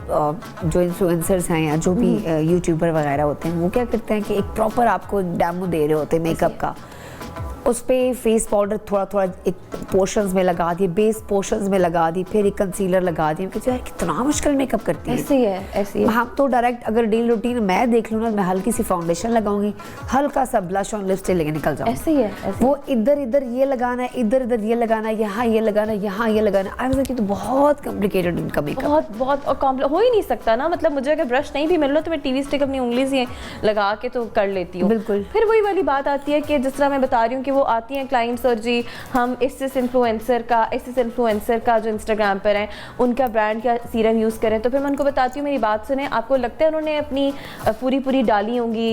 इन्फ्लुएंसर्स हैं या जो भी यूट्यूबर वगैरह होते हैं, वो क्या करते हैं कि एक प्रॉपर आपको डेमो दे रहे होते हैं मेकअप का, उस पे फेस पाउडर थोड़ा थोड़ा एक पोर्शंस में लगा दिए, बेस पोर्शंस में लगा दी, फिर एक कंसीलर लगा दिया कि यार कितना मुश्किल मेकअप करती है। ऐसे ही है, ऐसे ही है। हम तो डायरेक्ट अगर डेली रूटीन मैं देख लूँ ना, मैं हल्की सी फाउंडेशन लगाऊंगी, हल्का सा ब्लश और लिपस्टिक लेके निकल जाऊँ। ऐसे ही है, ऐसे वो इधर इधर ये लगाना है, इधर इधर ये लगाना है, यहाँ ये लगाना है, यहाँ ये लगाना है। आई वाज लाइक ये तो बहुत कॉम्प्लिकेटेड इनका मेकअप। बहुत बहुत और कॉम्प्लेक्स हो ही नहीं सकता ना। मतलब मुझे अगर ब्रश नहीं भी मिल रहा तो मैं टीवी स्टिक अपनी उंगली से लगा के तो कर लेती हूँ। बिल्कुल। फिर वही वाली बात आती है कि जिस तरह मैं बता रही हूँ कि वो आती हैं क्लाइंट्स और जी हम इस इन्फ्लुएंसर का जो इंस्टाग्राम पर है उनका ब्रांड का सीरम यूज़ करें, तो फिर मैं उनको बताती हूँ मेरी बात सुने, आपको लगता है उन्होंने अपनी पूरी डाली होंगी,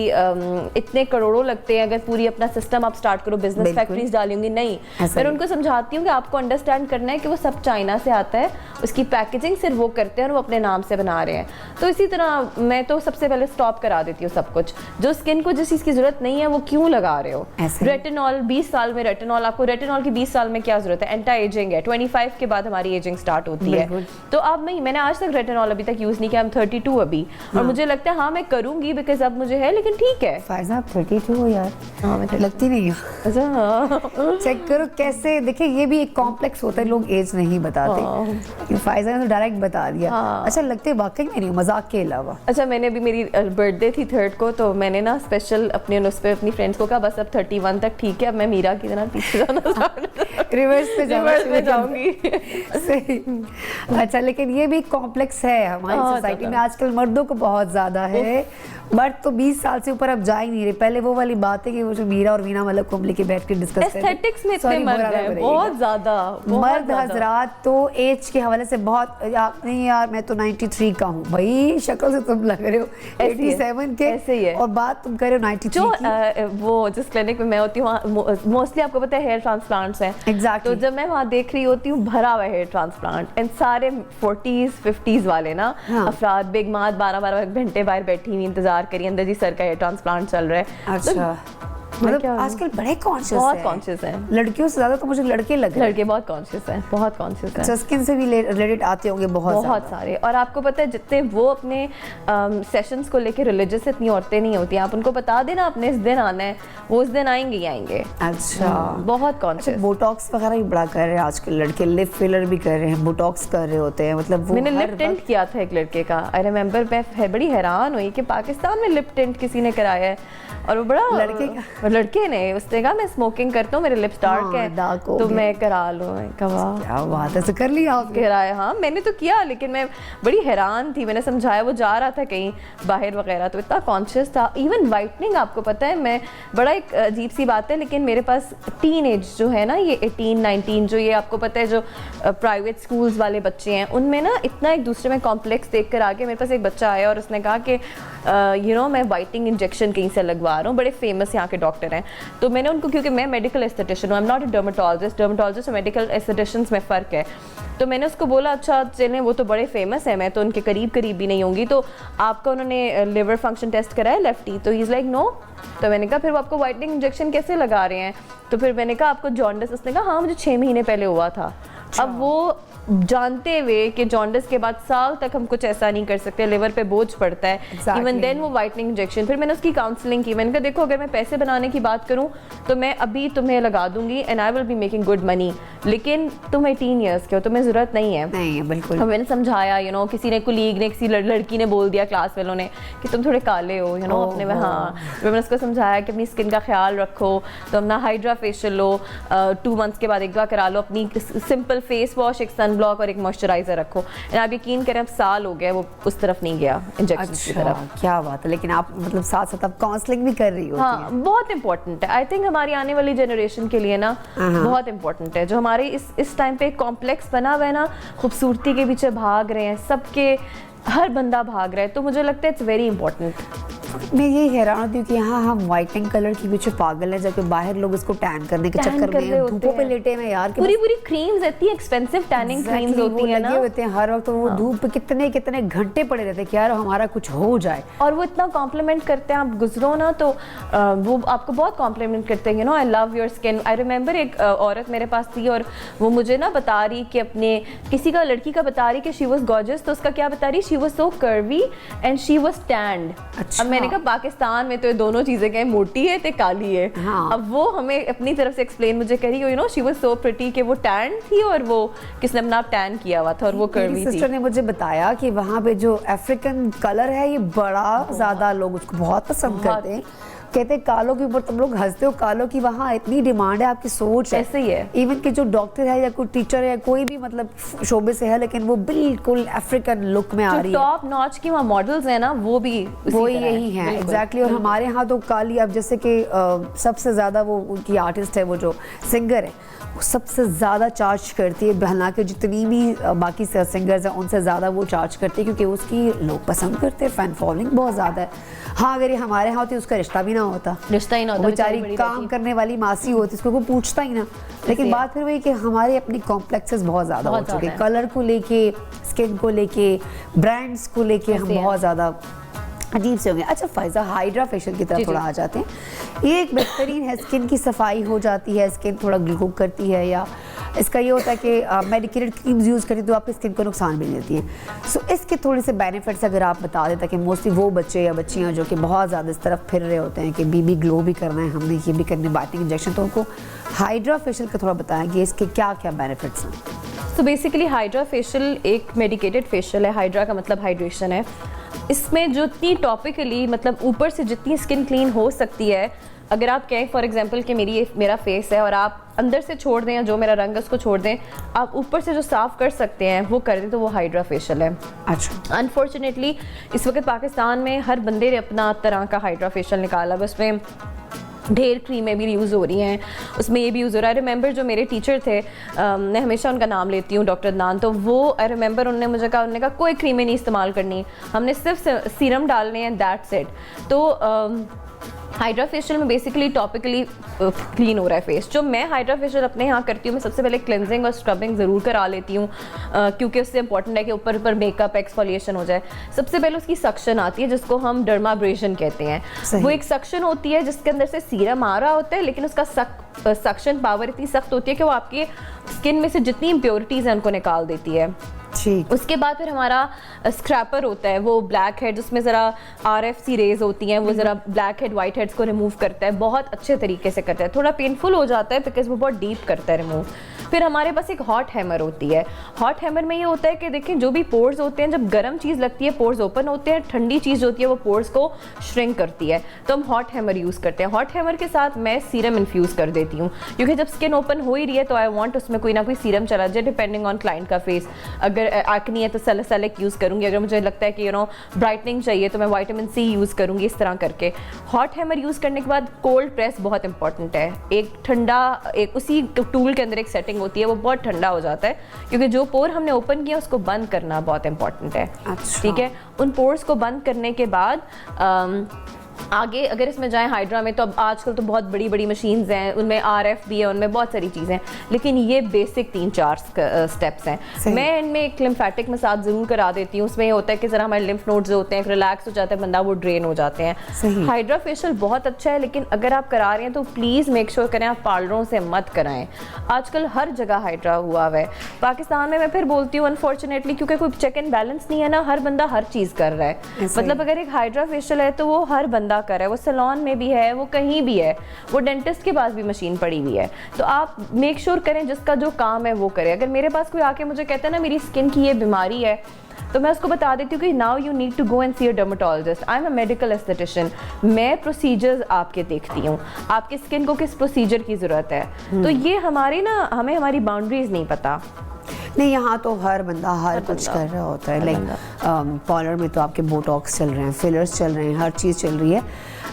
इतने करोड़ों लगते हैं अगर पूरी अपना सिस्टम आप स्टार्ट करो, बिजनेस फैक्ट्रीज डाली होंगी, नहीं। मैं उनको समझाती हूँ कि आपको अंडरस्टैंड करना है कि वो सब चाइना से आता है, उसकी पैकेजिंग सिर्फ वो करते हैं और वो अपने नाम से बना रहे हैं। तो इसी तरह मैं तो सबसे पहले स्टॉप करा देती हूँ सब कुछ। जो स्किन को जिस चीज़ की जरूरत नहीं है वो क्यों लगा रहे हो। रेटिनॉल 20 साल में रेटिनॉल, आपको रेटिनॉल की 20 साल में क्या जरूरत है, एंटी एजिंग है, 25 के बाद हमारी एजिंग स्टार्ट होती है। तो अब मैंने आज तक रेटिनॉल अभी तक यूज नहीं किया, 32 अभी। और मुझे लगता है हाँ मैं करूंगी बिकॉज अब मुझे है, लेकिन ठीक है। फायजा 32 हो यार। हाँ मैं लगती नहीं हो। अच्छा चेक करो कैसे, देखिए ये भी एक कॉम्प्लेक्स होता है, लोग एज नहीं बताते। फायजा ने तो डायरेक्ट बता दिया। अच्छा लगते वाकई में नहीं, मजाक के अलावा। अच्छा मैंने अभी मेरी बर्थडे थी 3rd को, तो मैंने ना स्पेशल अपने उस पे अपनी फ्रेंड्स को कहा बस अब 31 तक ठीक है, अब मैं मीरा की तरह पीछे जाना रिवर्स पे जाऊंगी। सही। अच्छा लेकिन ये भी कॉम्प्लेक्स है हमारी सोसाइटी में आजकल, मर्दों को बहुत ज्यादा है। मर्द तो 20 साल से ऊपर अब जा ही नहीं रहे। पहले वो वाली बात है कि वो जो मीरा और वीना मलिक को लेके बैठ के डिस्कस करते हैं, एस्थेटिक्स में इतने मर्द हैं बहुत ज्यादा। मर्द हजरात तो एज के हवाले से बहुत, नहीं यार मैं तो 93 का हूँ, भाई शक्ल से तुम लग रहे हो 87 के, ऐसे ही है। और बात तुम कर रहे हो 93 की। वो जिस क्लिनिक में मैं होती हूँ मोस्टली आपको पता है हेयर ट्रांसप्लांट्स हैं। Exactly. तो जब मैं वहाँ देख रही होती हूँ भरा हुआ हेयर ट्रांसप्लांट, एंड सारे 40s 50s वाले ना अफराद बेगमात 12-12 घंटे बाहर बैठी हुई इंतजार करिए, अंदर जी सर का हेयर ट्रांसप्लांट चल रहा है। अच्छा मतलब आजकल बड़े कॉन्शियस बहुत कॉन्शियस हैं। लड़कियों से ज्यादा तो मुझे लड़के लग रहे हैं। लड़के बहुत कॉन्शियस हैं, बहुत कॉन्शियस हैं। अच्छा स्किन से भी रिलेटेड आते होंगे बहुत सारे। और आपको पता है जितने वो अपने सेशंस को लेके रिलीजियस इतनी औरतें नहीं होती, आप उनको बता देना आपने इस दिन आना है, वो उस दिन आएंगे ही आएंगे। अच्छा बहुत कॉन्शियस। बोटॉक्स वगैरह भी बड़ा कर रहे हैं आजकल लड़के, लिप फिलर भी कर रहे हैं, बोटॉक्स कर रहे होते हैं। मतलब मैंने लिप टिंट किया था एक लड़के का, आई रिमेंबर, मैं बड़ी हैरान हुई कि पाकिस्तान में लिप टिंट किसी ने कराया है, और वो बड़ा लड़के ने उसने कहा मैं स्मोकिंग करता हूँ, मेरे लिप्स डार्क हैं तो मैं करा लूँ। क्या बात है, कर लिया आपने? कराया हाँ मैंने तो किया, लेकिन मैं बड़ी हैरान थी। मैंने समझाया, वो जा रहा था कहीं बाहर वगैरह तो इतना कॉन्शियस था। इवन वाइटनिंग आपको पता है, मैं बड़ा एक अजीब सी बात है, लेकिन मेरे पास टीन एज जो है ना, ये 18-19 जो ये आपको पता है जो प्राइवेट स्कूल्स वाले बच्चे हैं, उनमें ना इतना एक दूसरे में कॉम्प्लेक्स देख कर आके मेरे पास एक बच्चा आया और उसने कहा कि मैं वाइटनिंग इंजेक्शन कहीं से लगवा रहा हूँ, बड़े फेमस यहाँ के डॉक्टर हैं। तो मैंने उनको, क्योंकि मैं मेडिकल एस्थेटिशियन हूँ, I am not a dermatologist और मेडिकल एस्थेटिशियंस में फ़र्क है। तो मैंने उसको बोला अच्छा चलें, वो तो बड़े फेमस है, मैं तो उनके करीब भी नहीं होंगी, तो आपका उन्होंने लिवर फंक्शन टेस्ट कराया लेफ्टी? तो ही इज़ लाइक नो। तो मैंने कहा फिर वो आपको वाइटनिंग इंजेक्शन कैसे लगा रहे हैं? तो फिर मैंने कहा आपको जॉन्डिस? उसने कहा हाँ मुझे 6 महीने पहले हुआ था। अब वो जानते हुए कि जॉन्डिस के बाद साल तक हम कुछ ऐसा नहीं कर सकते, लिवर पे बोझ पड़ता है, इवन देन वो वाइटनिंग इंजेक्शन। फिर मैंने उसकी काउंसलिंग की, मैंने कहा देखो अगर मैं पैसे बनाने की बात करूं तो मैं अभी तुम्हें लगा दूंगी and I will be making good money, लेकिन तुम 18 ईयर्स के हो, तुम्हें जरूरत नहीं है। बिल्कुल। मैंने समझाया किसी ने, कुलीग ने, किसी लड़की ने बोल दिया क्लास वालों ने कि तुम थोड़े काले हो अपने में। हाँ मैंने उसको समझाया कि अपनी स्किन का ख्याल रखो, तो अपना हाइड्रा फेशियल लो, 2 मंथ्स के बाद एक बार करा लो, अपनी सिंपल फेस वॉश, एक सन ब्लॉक और एक मॉइस्चराइजर रखो। आप यकीन करें अब साल हो गया वो उस तरफ नहीं गया, इंजेक्शन की तरफ। क्या बात है। लेकिन आप मतलब साथ साथ आप काउंसलिंग भी कर रही हो? हाँ बहुत इंपॉर्टेंट है। आई थिंक हमारी आने वाली जनरेशन के लिए ना बहुत इंपॉर्टेंट है। जो हमारे इस टाइम पे कॉम्प्लेक्स बना हुआ है ना, खूबसूरती के पीछे भाग रहे हैं सबके, हर बंदा भाग रहा है, तो मुझे लगता है इट्स वेरी इंपॉर्टेंट। मैं ये हैरान होती हूँ कि यहाँ हम वाइटनिंग कलर की पीछे पागल है, जबकि बाहर लोग इसको टैन करने के टैन चक्कर कर रहे में होते धूपों पे हैं। लेटे हैं यार कि पूरी क्रीम्स इतनी एक्सपेंसिव टैनिंग क्रीम्स होती है ना, लगे होते हैं हर वक्त, वो धूप पे कितने कितने घंटे पड़े रहते हैं कि यार हमारा कुछ हो जाए। और वो इतना कॉम्प्लीमेंट करते हैं, आप गुजरो ना तो वो आपको बहुत कॉम्प्लीमेंट करते हैं, you know I love your skin. I remember एक औरत मेरे पास थी और वो मुझे ना बता रही कि अपने किसी का लड़की का बता रही कि शी वाज गॉर्जियस, तो उसका क्या बता रही, she was so curvy and she was टैन्ड। अच्छा। अब मैंने कहा पाकिस्तान में तो ये दोनों चीजें क्या है, मोटी है ते काली है। हाँ। अब वो हमें अपनी तरफ से एक्सप्लेन मुझे करी, you know she was so pretty कि वो टैन थी और वो किसने अपना टैन किया हुआ था और वो कर्वी थी। सिस्टर ने मुझे बताया कि वहाँ पे जो अफ्रीकन कलर है ये बड़ा ज्यादा लोग उसको बहुत पसंद करते हैं। कहते हैं कालों के ऊपर तुम लोग हंसते हो, कालों की वहाँ इतनी डिमांड है, आपकी सोच है ऐसे ही है। इवन कि जो डॉक्टर है या कोई टीचर है, कोई भी मतलब शोबे से है, लेकिन वो बिल्कुल अफ्रीकन लुक में आ रही है। टॉप नॉच की वहाँ मॉडल्स हैं ना, वो भी वो यही है एग्जैक्टली। और हमारे यहाँ तो काली, अब जैसे कि सबसे ज़्यादा वो उनकी आर्टिस्ट है, वो जो सिंगर है, वो सबसे ज़्यादा चार्ज करती है, हालांकि जितनी भी बाकी सिंगर्स हैं उनसे ज़्यादा वो चार्ज करती है, क्योंकि उसकी लोग पसंद करते हैं, फ़ैन फॉलोइंग बहुत ज़्यादा है। हाँ, अगर ये हमारे यहाँ होती उसका रिश्ता भी ना होता, रिश्ता ही ना होता, बेचारी काम करने वाली मासी होती, उसको कोई पूछता ही ना। लेकिन बात फिर वही कि हमारे अपनी कॉम्प्लेक्सेस बहुत ज़्यादा हो चुके हैं, कलर को लेके, स्किन को लेके, ब्रांड्स को लेके हम बहुत ज़्यादा अजीब से हो गए। अच्छा फायजा, हाइड्रा फेशियल की तरफ थोड़ा आ जाते हैं। ये एक बेहतरीन है, स्किन की सफाई हो जाती है, स्किन थोड़ा ग्लो करती है, या इसका ये होता है कि मेडिकेटेड क्रीम्स यूज़ करें तो आपकी स्किन को नुकसान भी देती है। सो इसके थोड़े से बेनिफिट्स अगर आप बता दें, ताकि मोस्टली वो बच्चे या बच्चियाँ जो कि बहुत ज़्यादा इस तरफ फिर रहे होते हैं कि बीबी ग्लो भी करना है हमने, ये भी करने बाइटिंग इंजेक्शन, तो उनको हाइड्रा फेशियल का थोड़ा बताएं कि इसके क्या क्या बेनिफिट्स हैं। तो बेसिकली हाइड्रा फेशियल एक मेडिकेटेड फेशियल है। हाइड्रा का मतलब हाइड्रेशन है। इसमें जितनी टॉपिकली मतलब ऊपर से जितनी स्किन क्लीन हो सकती है, अगर आप कहें फॉर एग्जांपल कि मेरा फेस है और आप अंदर से छोड़ दें, जो मेरा रंग है उसको छोड़ दें, आप ऊपर से जो साफ़ कर सकते हैं वो कर दें, तो वो हाइड्रा फेशियल है। अच्छा। अनफॉर्चुनेटली इस वक्त पाकिस्तान में हर बंदे ने अपना तरह का हाइड्रा फेशियल निकाला, बस उसमें ढेर क्रीमें भी यूज़ हो रही हैं, उसमें ये भी यूज़ हो रहा है। आई रिमेंबर जो मेरे टीचर थे, मैं हमेशा उनका नाम लेती हूँ, डॉक्टर अदनान, तो वो आई रिमेंबर उन्होंने मुझे कहा, उन्होंने कहा कोई क्रीमें नहीं इस्तेमाल करनी, हमने सिर्फ सीरम डालने हैं, दैट्स इट। तो हाइड्रा फेशियल में बेसिकली टॉपिकली क्लीन हो रहा है फेस। जो मैं हाइड्रा फेशियल अपने यहाँ करती हूँ, मैं सबसे पहले क्लेंजिंग और स्क्रबिंग ज़रूर करा लेती हूँ, क्योंकि उससे इंपॉर्टेंट है कि ऊपर मेकअप एक्सफोलिएशन हो जाए। सबसे पहले उसकी सक्शन आती है, जिसको हम डर्माब्रेशन कहते हैं। वो एक सक्शन होती है जिसके अंदर से सीरम आ रहा होता है, लेकिन उसका सक्शन पावर इतनी सख्त होती है कि वो आपकी स्किन में से जितनी इम्प्योरिटीज़ हैं उनको निकाल देती है। उसके बाद फिर हमारा स्क्रैपर होता है, वो ब्लैक हेड, उसमें ज़रा RFC रेज होती हैं, वो ज़रा ब्लैक हेड वाइट हेड्स को रिमूव करता है, बहुत अच्छे तरीके से करता है। थोड़ा पेनफुल हो जाता है बिकॉज वो बहुत डीप करता है रिमूव। फिर हमारे पास एक हॉट हैमर होती है। हॉट हैमर में ये होता है कि देखें, जो भी पोर्स होते हैं, जब गर्म चीज़ लगती है पोर्स ओपन होते हैं, ठंडी चीज़ होती है वो पोर्स को श्रिंक करती है, तो हम हॉट हैमर यूज़ करते हैं। हॉट हैमर के साथ मैं सीरम इन्फ्यूज़ कर देती हूँ, क्योंकि जब स्किन ओपन हो ही रही है तो आई वांट उसमें कोई ना कोई सीरम चला जाए, डिपेंडिंग ऑन क्लाइंट का फेस। अगर एक्ने है तो सैलिसिलिक यूज़ करूँगी, अगर मुझे लगता है कि ब्राइटनिंग चाहिए तो मैं विटामिन C यूज़ करूँगी, इस तरह करके। हॉट हैमर यूज़ करने के बाद कोल्ड प्रेस बहुत इंपॉर्टेंट है। एक ठंडा, एक उसी टूल के अंदर एक सेटिंग होती है, वो बहुत ठंडा हो जाता है, क्योंकि जो पोर हमने ओपन किया उसको बंद करना बहुत इंपॉर्टेंट है। अच्छा। ठीक है, उन पोर्स को बंद करने के बाद आगे अगर इसमें जाएं हाइड्रा में, तो अब आजकल तो बहुत बड़ी बड़ी मशीन्स हैं, उनमें RF भी है, उनमें बहुत सारी चीज़ें हैं, लेकिन ये बेसिक 3-4 स्टेप्स हैं। मैं इनमें एक लिम्फेटिक मसाज ज़रूर करा देती हूँ। उसमें ये होता है कि ज़रा हमारे लिम्फ नोड्स जो होते हैं रिलैक्स हो जाता है बंदा, वो ड्रेन हो जाते हैं। हाइड्रा फेशियल बहुत अच्छा है, लेकिन अगर आप करा रहे हैं तो प्लीज़ मेक श्योर करें आप पार्लरों से मत कराएं। आजकल हर जगह हाइड्रा हुआ है पाकिस्तान में। मैं फिर बोलती हूँ अनफॉर्चुनेटली, क्योंकि कोई चेक एंड बैलेंस नहीं है ना, हर बंदा हर चीज़ कर रहा है। मतलब अगर एक हाइड्रा फेशियल है तो वो हर बंदा कर रहा है, वो सैलून में भी है, वो कहीं भी है, वो डेंटिस्ट के पास भी मशीन पड़ी हुई है। तो आप मेक श्योर करें जिसका जो काम है वो करे। अगर मेरे पास कोई आके मुझे कहता है ना मेरी स्किन की ये बीमारी है, तो मैं उसको बता देती हूँ कि now you need to go and see a dermatologist, I am a medical aesthetician. मैं प्रोसीजर्स आपके देखती हूँ, आपकी स्किन को किस प्रोसीजर की ज़रूरत है। तो ये हमें हमारी बाउंड्रीज नहीं पता। नहीं, यहाँ तो हर बंदा हर कुछ कर रहा होता है। लाइक पार्लर में तो आपके बोटॉक्स चल रहे हैं, फिलर्स चल रहे हैं, हर चीज़ चल रही है।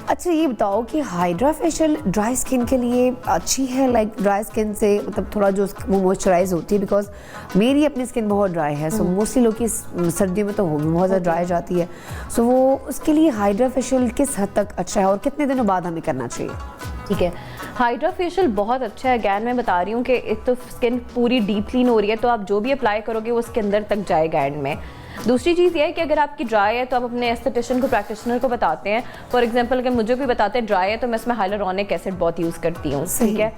अच्छा ये बताओ कि हाइड्रा फेशियल ड्राई स्किन के लिए अच्छी है, लाइक ड्राई स्किन से मतलब थोड़ा जो वो मॉइस्चराइज होती है, बिकॉज मेरी अपनी स्किन बहुत ड्राई है, सो मोस्टली लोग की सर्दियों में तो वो भी बहुत ज़्यादा ड्राई जाती है, सो वो उसके लिए हाइड्रा फेशियल किस हद तक अच्छा है और कितने दिनों बाद हमें करना चाहिए? ठीक है, हाइड्रा फेशियल बहुत अच्छा है। अगैन मैं बता रही हूँ कि एक तो स्किन पूरी डीप क्लीन हो रही है, तो आप जो भी अप्लाई करोगे वो उसके अंदर तक जाएगा एंड में। दूसरी चीज़ ये है कि अगर आपकी ड्राई है तो आप अपने एस्थेटिशियन को, प्रैक्टिशनर को बताते हैं। फॉर एग्जांपल अगर मुझे कोई बताते हैं ड्राई है तो मैं इसमें हाइलुरोनिक एसिड बहुत यूज़ करती हूँ, ठीक है।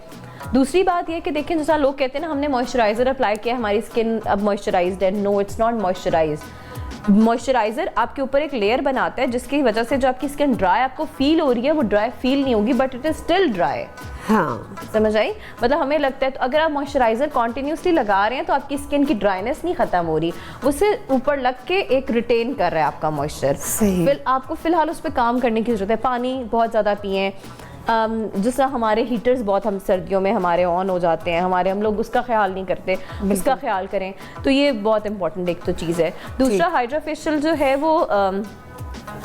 दूसरी बात ये कि देखिए जैसा लोग कहते हैं ना हमने मॉइस्चराइजर अप्लाई किया, हमारी स्किन अब मॉइस्चराइज्ड है। No, it's not moisturised. Moisturiser आपके ऊपर एक लेयर बनाता है जिसकी वजह से जो आपकी स्किन ड्राई आपको फील हो रही है वो ड्राई फील नहीं होगी, but it is still dry. हाँ, समझ आई? मतलब हमें लगता है तो अगर आप मॉइस्चराइजर कॉन्टिन्यूसली लगा रहे हैं तो आपकी स्किन की ड्राइनेस नहीं खत्म हो रही, उससे ऊपर लग के एक रिटेन कर रहा है आपका मॉइस्चर। फिर आपको फिलहाल उस पर काम करने की जरूरत है। पानी बहुत ज़्यादा पिएं। जिस तरह हमारे हीटर्स बहुत हम सर्दियों में हमारे ऑन हो जाते हैं, हम लोग उसका ख्याल नहीं करते, उसका ख्याल करें। तो ये बहुत इंपॉर्टेंट एक तो चीज़ है। दूसरा हाइड्रा फेशियल जो है वो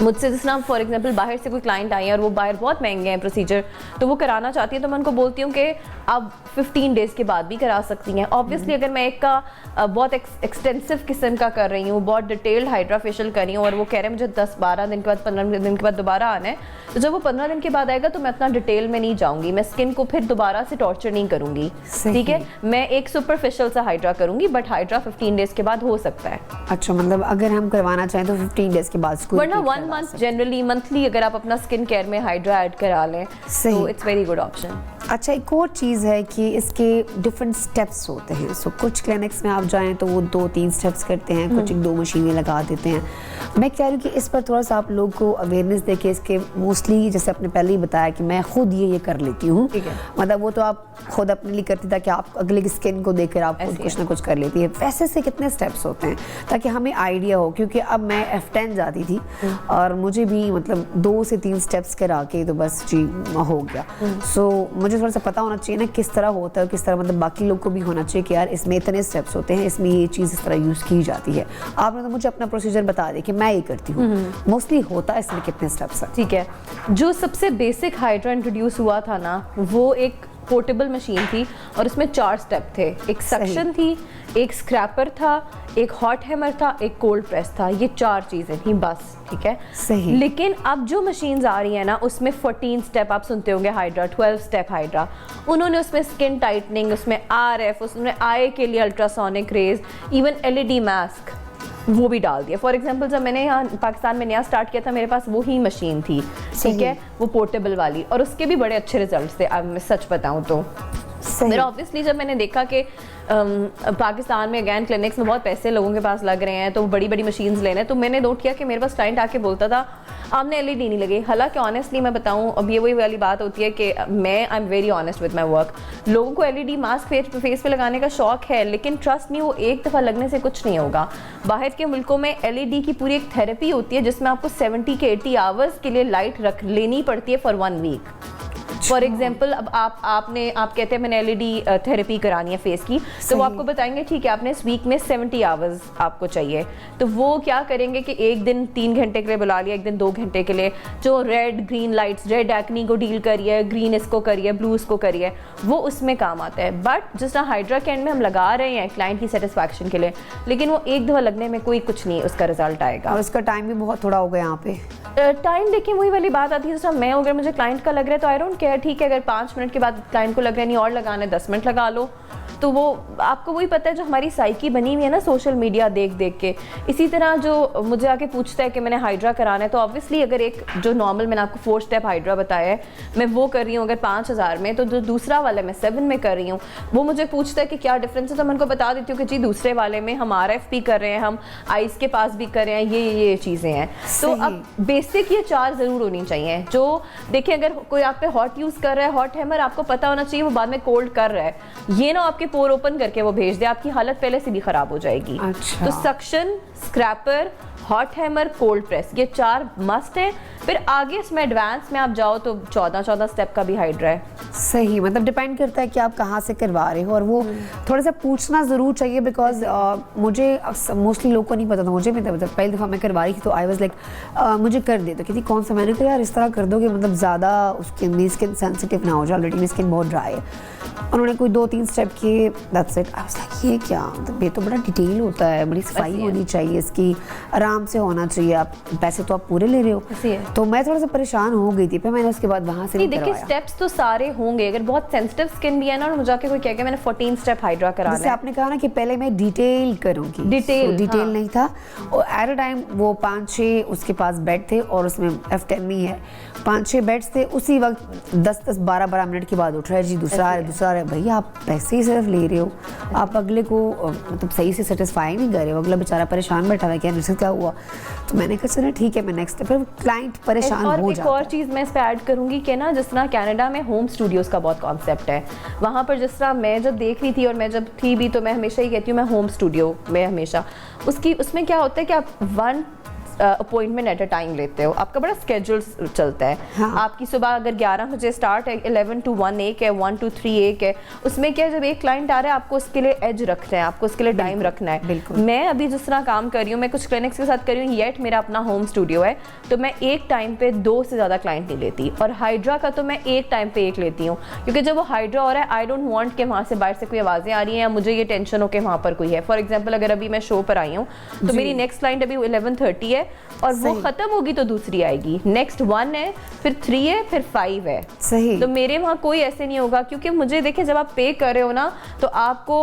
मुझसे जिस तरह फॉर एग्जांपल बाहर से कोई क्लाइंट आई है और वो बाहर बहुत महंगे हैं प्रोसीजर, तो वो कराना चाहती है, तो मैं उनको बोलती हूँ कि आप 15 डेज़ के बाद भी करा सकती हैं। ऑब्वियसली अगर मैं एक का बहुत एक्सटेंसिव किस्म का कर रही हूँ, बहुत डिटेल्ड हाइड्रा फेशियल कर रही हूँ और वो कह रहे हैं मुझे 10-12 दिन के बाद 15 दिन के बाद दोबारा आना है, तो जब वो 15 दिन के बाद आएगा तो मैं इतना डिटेल में नहीं जाऊँगी, मैं स्किन को फिर दोबारा से टॉर्चर नहीं करूँगी, ठीक है। मैं एक सुपरफिशियल सा हाइड्रा करूँगी, बट हाइड्रा 15 डेज़ के बाद हो सकता है। अच्छा, मतलब अगर हम करवाना चाहें तो 15 डेज़ के बाद, वरना 1 मंथ जनरली मंथली अगर आप अपना स्किन केयर में हाइड्रा ऐड करा लें तो इट्स वेरी गुड ऑप्शन। अच्छा, एक और चीज़ है कि इसके डिफरेंट स्टेप्स होते हैं। सो कुछ क्लिनिक्स में आप जाएं तो वो 2-3 स्टेप्स करते हैं, कुछ 1-2 मशीनें लगा देते हैं। मैं कह रही हूँ कि इस पर थोड़ा सा आप लोग को अवेयरनेस दे के इसके मोस्टली, जैसे आपने पहले ही बताया कि मैं खुद ये कर लेती हूँ, मतलब वो तो आप खुद अपने लिए करती था कि आप अगले की स्किन को देखकर आप खुद कुछ ना कुछ कर लेती है। वैसे से कितने स्टेप्स होते हैं ताकि हमें आइडिया हो, क्योंकि अब मैं F10 जाती थी और मुझे भी मतलब 2 से 3 स्टेप्स करा के तो बस जी हो गया। सो मुझे थोड़ा सा पता होना चाहिए ना किस तरह होता है, किस तरह मतलब बाकी लोग को भी होना चाहिए कि यार इसमें इतने स्टेप्स होते हैं, इसमें ये चीज़ इस तरह यूज़ की जाती है। आपने तो मुझे अपना प्रोसीजर बता दिया कि मैं ये करती हूँ, मोस्टली होता है इसमें कितने स्टेप्स हैं? ठीक है, जो सबसे बेसिक हाइड्रा इंट्रोड्यूस हुआ था ना, वो एक पोर्टेबल मशीन थी और उसमें 4 स्टेप थे। एक सक्शन थी, एक स्क्रैपर था, एक हॉट हैमर था, एक कोल्ड प्रेस था। ये 4 चीज़ें थी बस, ठीक है। सही। लेकिन अब जो मशीन्स आ रही है ना उसमें 14 स्टेप आप सुनते होंगे हाइड्रा, 12 स्टेप हाइड्रा। उन्होंने उसमें स्किन टाइटनिंग, उसमें RF, उसमें आई के लिए ultrasonic rays, even LED mask वो भी डाल दिया। फॉर एग्जांपल जब मैंने यहाँ पाकिस्तान में नया स्टार्ट किया था मेरे पास वही मशीन थी, ठीक है, वो पोर्टेबल वाली, और उसके भी बड़े अच्छे रिजल्ट्स थे। अब मैं सच बताऊँ तो मेरा ऑब्वियसली जब मैंने देखा कि पाकिस्तान में अगैन क्लिनिक्स में बहुत पैसे लोगों के पास लग रहे हैं तो बड़ी बड़ी मशीन्स ले रहे हैं, तो मैंने नोट किया कि मेरे पास क्लाइंट आके बोलता था आपने LED नहीं लगे। हालांकि ऑनेस्टली मैं बताऊं, अब ये वही वाली बात होती है कि मैं I am very honest with my work. लोगों को LED मास्क फेस पे लगाने का शौक है, लेकिन ट्रस्ट नहीं, वो एक दफ़ा लगने से कुछ नहीं होगा। बाहर के मुल्कों में LED की पूरी एक थेरेपी होती है जिसमें आपको 70 के 80 आवर्स के लिए लाइट रख लेनी पड़ती है फॉर 1 वीक। फॉर एग्जाम्पल अब आप कहते हैं मैंने LED थेरेपी करानी है फेस की, तो वो आपको बताएंगे ठीक है आपने इस वीक में 70 आवर्स आपको चाहिए। तो वो क्या करेंगे कि एक दिन 3 घंटे के लिए बुला लिया, एक दिन 2 घंटे के लिए, जो red green lights, red acne को डील करिए, ग्रीन इसको करिए, ब्लू इसको करिए, वो उसमें काम आता है। बट जिस तरह हाइड्रा के एंड में हम लगा रहे हैं क्लाइंट की सेटिस्फैक्शन के लिए, लेकिन वो एक दफ़ा लगने में कोई कुछ नहीं उसका रिजल्ट आएगा। और उसका टाइम भी बहुत थोड़ा होगा यहाँ पे। टाइम देखिए वही वाली बात आती है, जैसा मैं अगर मुझे क्लाइंट का लग रहा है तो आई डोंट केयर, ठीक है, अगर 5 मिनट के बाद क्लाइंट को लग रहा है नहीं और लगाना है 10 मिनट लगा लो। तो वो आपको वही पता है जो हमारी साइकी बनी हुई है ना सोशल मीडिया देख देख के। इसी तरह जो मुझे आके पूछता है कि मैंने हाइड्रा कराना है, तो ऑब्वियसली अगर एक जो नॉर्मल मैंने आपको 4 स्टेप हाइड्रा बताया है मैं वो कर रही हूँ अगर 5000 में, तो जो दूसरा वाला मैं 7 में कर रही हूँ, वो मुझे पूछता है कि क्या डिफरेंस है, तो मैं उनको बता देती हूँ कि जी दूसरे वाले में हम RF भी कर रहे हैं, हम आइस के पास भी कर रहे हैं, ये चीज़ें हैं। तो अब बेसिक ये 4 ज़रूर होनी चाहिए। जो देखिए अगर कोई आप पे हॉट यूज़ कर रहा है, हॉट हैमर, आपको पता होना चाहिए वो बाद में कोल्ड कर रहा है, ये ना आपके पोर ओपन करके वो भेज दे, आपकी हालत पहले से भी खराब हो जाएगी। अच्छा। तो suction, scraper, hot hammer, cold press, ये 4 मस्ट हैं। फिर आगे इसमें एडवांस में आप जाओ तो 14 स्टेप का भी हाइड्रा है। सही, मतलब डिपेंड करता है कि आप कहाँ से करवा रहे हो, और वो थोड़ा सा पूछना ज़रूर चाहिए, बिकॉज मुझे मोस्टली लोगों को नहीं पता था, मुझे भी नहीं पता। पहली दफ़ा मैं करवा रही थी तो आई वाज लाइक मुझे कर दे, तो कहती कौन सा, मैंने कहा यार इस तरह कर दो कि मतलब ज़्यादा उसकी मेरी स्किन सेंसिटिव ना हो जाए, ऑलरेडी मेरी स्किन बहुत ड्राई है। उन्होंने कोई 2-3 स्टेप किए, that's it. I was like ये क्या, मतलब ये तो बड़ा डिटेल होता है, बड़ी सफाई होनी चाहिए इसकी, आराम से होना चाहिए, आप पैसे तो आप पूरे ले रहे हो। तो मैं थोड़ा सा परेशान हो गई थी, फिर मैंने उसके बाद वहाँ से नहीं देखिए स्टेप्स तो सारे होंगे, अगर बहुत सेंसिटिव स्किन भी है ना, और मुझे कोई कह के मैंने 14 स्टेप हाइड्रा कराना है। जैसे आपने कहा ना कि पहले मैं डिटेल करूँगी, डिटेल नहीं था, और एट अ टाइम वो 5-6 उसके पास बेड थे, और उसमें F10 में है 5-6 बेड्स थे, उसी वक्त 10-10 12-12 मिनट के बाद उठ रहा है जी दूसरा है। भैया आप पैसे ही सिर्फ ले रहे हो, आप अगले को मतलब सही से सेटिस्फाई नहीं कर रहे हो, अगला बेचारा परेशान बैठा हुआ है क्या क्या हुआ। तो मैंने कहा चलो ठीक है, मैं नेक्स्ट, फिर क्लाइंट परेशान हो जाता है। और चीज़ मैं इस पर ऐड करूँगी कि ना, जिस तरह कनाडा में होम स्टूडियोज़ का बहुत कॉन्सेप्ट है, वहाँ पर जिस तरह मैं जब देख रही थी और मैं जब थी भी, तो मैं हमेशा ही कहती हूँ मैं होम स्टूडियो में हमेशा उसमें क्या होता है कि आप 1 अपॉइंटमेंट एट अ टाइम लेते हो, आपका बड़ा स्केड्यूल चलता है। हाँ। आपकी सुबह अगर 11 बजे स्टार्ट है, 11 to 1 एक है, 1 to 3 एक है। उसमें क्या है, जब एक क्लाइंट आ रहा है आपको उसके लिए एज रखना है, आपको उसके लिए टाइम रखना है। मैं अभी जिस तरह काम कर रही हूँ, मैं कुछ क्लिनिक्स के साथ कर रही हूँ, येट मेरा अपना होम स्टूडियो है, तो मैं एक टाइम पे 2 से ज़्यादा क्लाइंट नहीं लेती, और हाइड्रा का तो मैं एक टाइम पे एक लेती हूँ, क्योंकि जब वो हाइड्रा हो रहा है, आई डोंट वांट कि वहाँ से बाहर से कोई आवाज़ें आ रही हैं या मुझे ये टेंशन हो कि वहाँ पर कोई है। फॉर एग्जाम्पल अगर अभी मैं शो पर आई हूँ तो मेरी नेक्स्ट क्लाइंट अभी 11:30 है, और वो खत्म होगी तो दूसरी आएगी, नेक्स्ट 1 है, फिर 3 है, फिर 5 है। सही। तो मेरे वहाँ कोई ऐसे नहीं होगा, क्योंकि मुझे देखिए जब आप पे कर रहे हो ना, तो आपको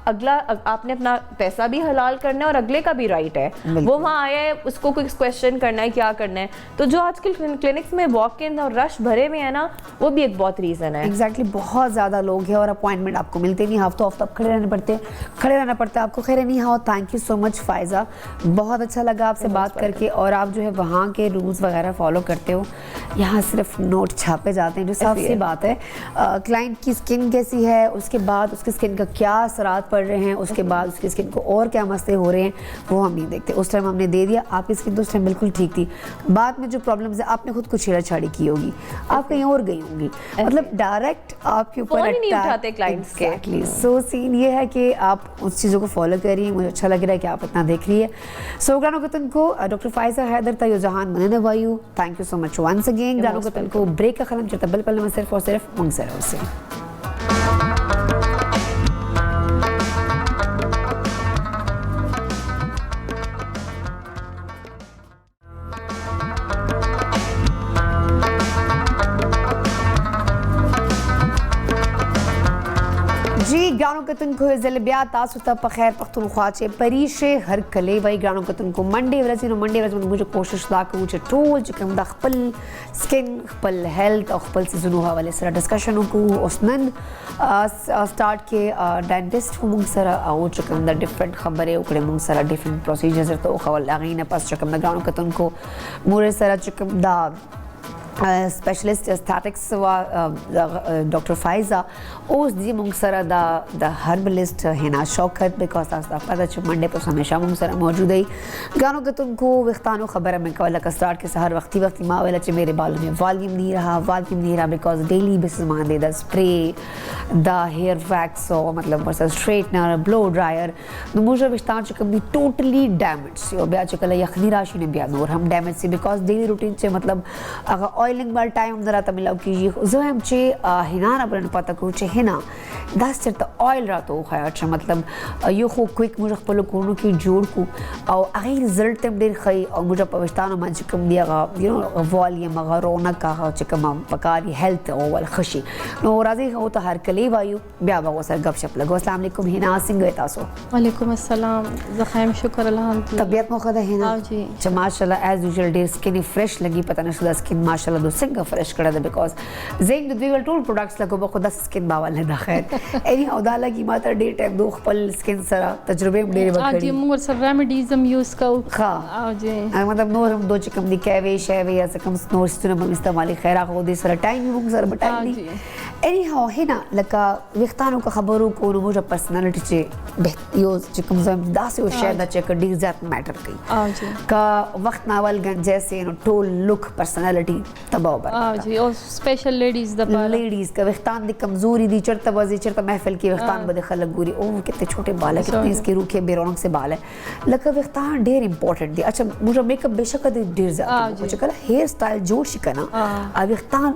अगला आपने अपना पैसा भी हलाल करना है, और अगले का भी राइट है, वो वहाँ आया है, उसको कोई क्वेश्चन करना है, क्या करना है। तो जो आजकल क्लिनिक्स में वॉक इन और रश भरे में है ना, वो भी एक बहुत रीज़न है। एग्जैक्टली, बहुत ज़्यादा लोग हैं और अपॉइंटमेंट आपको मिलते नहीं, हफ्तों खड़े रहना पड़ता है आपको। खैर नहीं हो, thank you so much Faiza, बहुत अच्छा लगा आपसे बात करके, और आप जो है वहाँ के रूल्स वगैरह फॉलो करते हो, यहाँ सिर्फ नोट छापे जाते हैं, जो साफ सी बात है। क्लाइंट की स्किन कैसी है, उसके बाद उसकी स्किन का क्या असरात पड़ रहे हैं, उसके बाद उसकी स्किन को और क्या मसले हो रहे हैं, वो हम नहीं देखते। उस टाइम हमने दे दिया, आपकी स्किन तो उस टाइम बिल्कुल ठीक थी, बाद में जो प्रॉब्लम्स है आपने खुद को छेड़छाड़ी की होगी, आप कहीं और गई होंगी, मतलब डायरेक्ट आपके ऊपर नहीं उठाते क्लाइंट्स के। एग्जैक्टली, सो सीन ये है कि आप उस चीज़ों को फॉलो कर रही हैं, मुझे अच्छा लग रहा है कि आप इतना देख रही है। सो ग्रानो कतन को डॉक्टर फायजा हैदर तयो जहान मनने वायु, thank you so much once again. ग्रानो कतन को ब्रेक का खत्म चलता बल पल में सिर्फ और सिर्फ मंगसर से। जी ग्रानो कतन को ज़लबिया तासु ता पखैर पख्तूनख्वा चे परीशे हर कले वही ग्रानो कतन को मंडे वरस मुझे कोशिश दा कि मुझे टोल चिकम दा खपल स्किन खपल हेल्थ और खपल से जुनू हवाले सरा डिस्कशन को उसनन स्टार्ट के डेंटिस्ट को मुंग सरा आओ चिकम दा डिफरेंट खबरें उकड़े मुंग सरा डिफरेंट प्रोसीजर्स तो खवल लागिन पास चिकम दा ग्रानो कतन को मोरे सरा चिकम दा स्पेशलिस्ट एस्थेटिक्स डॉक्टर फायजा उस जी मुंगसरा द हर्बलिस्ट हिना शौकत बिकॉज पता मंडे पर हमेशा मुंगसरा मौजूद है गानों के तुमको वक्तानो खबर में कवल का स्टार्ट के हर वक्ती मावेला चे मेरे बालों में वॉल्यूम नहीं रहा बिकॉज डेली बेसिस मान दे the spray the hair wax और मतलब वर्सेस स्ट्रेटनर ब्लो ड्रायर तो मुझे विस्तार चुका भी टोटली डैमेज और ब्या चुका यखनी राशि ने ब्या और हम डैमेज से बिकॉज डेली रूटीन से मतलब अगर ऑयलिंग वाल टाइम जरा तमिल कीजिए जो हम चे हिना बरन पता को चे हिना दस चरता ऑयल रहा तो खाया अच्छा मतलब यो खो क्विक मुझे पलो कोनो की जोड़ को और अगर रिजल्ट तम देर खाई और मुझे पविस्तानो मन चिकम दिया यू नो वॉल्यूम अगर रौनक का चिकम पकारी हेल्थ और खुशी नो राजी हो तो हर कले वायु ब्या बागो सर गपशप लगो अस्सलाम वालेकुम हिना सिंह तासो वालेकुम अस्सलाम ज़ख़ैम शुक्र अल्हम्दुलिल्लाह तबीयत मौका हिना जी माशाल्लाह एज यूजुअल डे स्किन फ्रेश लगी पता नहीं शुदा स्किन माशाल्लाह ماشاءالله د څنګه فرش کړه ده بیکاز زین د دوی ټول پروډکټس لکه په خود سکن باول نه خیر اني او دا لګي ماته ډیر ټایم دو خپل سکن سره تجربه ډیر हाँ जी وکړي मोर सर रेमेडीज हम यूज को ها हाँ जी مطلب نور هم دو چې کوم دي کوي شوي یا څه کوم نور ستونه به استعمالي خیر هغه د سره ټایم موږ سره हाँ بټای जी دي اني هو هنا لکه وختانو کا خبرو کو نو موږ پرسنالټي چې یو چې کوم زم داسې او شاید چې ډیر زیات میټر کوي हाँ जी کا وخت ناول گنجه سي نو ټول لک پرسنالټي تباہ بر हाँ जी और स्पेशल लेडीज द पार لیڈیز کا وختان دی کمزوری دی چرته بازی چرته محفل کې وختان بده خلک ګوري او کته چھوٹے بال ہے کتنے اس کے روکھے بے رونق سے بال ہے لکه وختان ډیر امپورټنٹ دی اچھا موږ میک اپ بشک دی ډیر زیات جی. چې کله هیر سټایل جوړ شي کنه ا وختان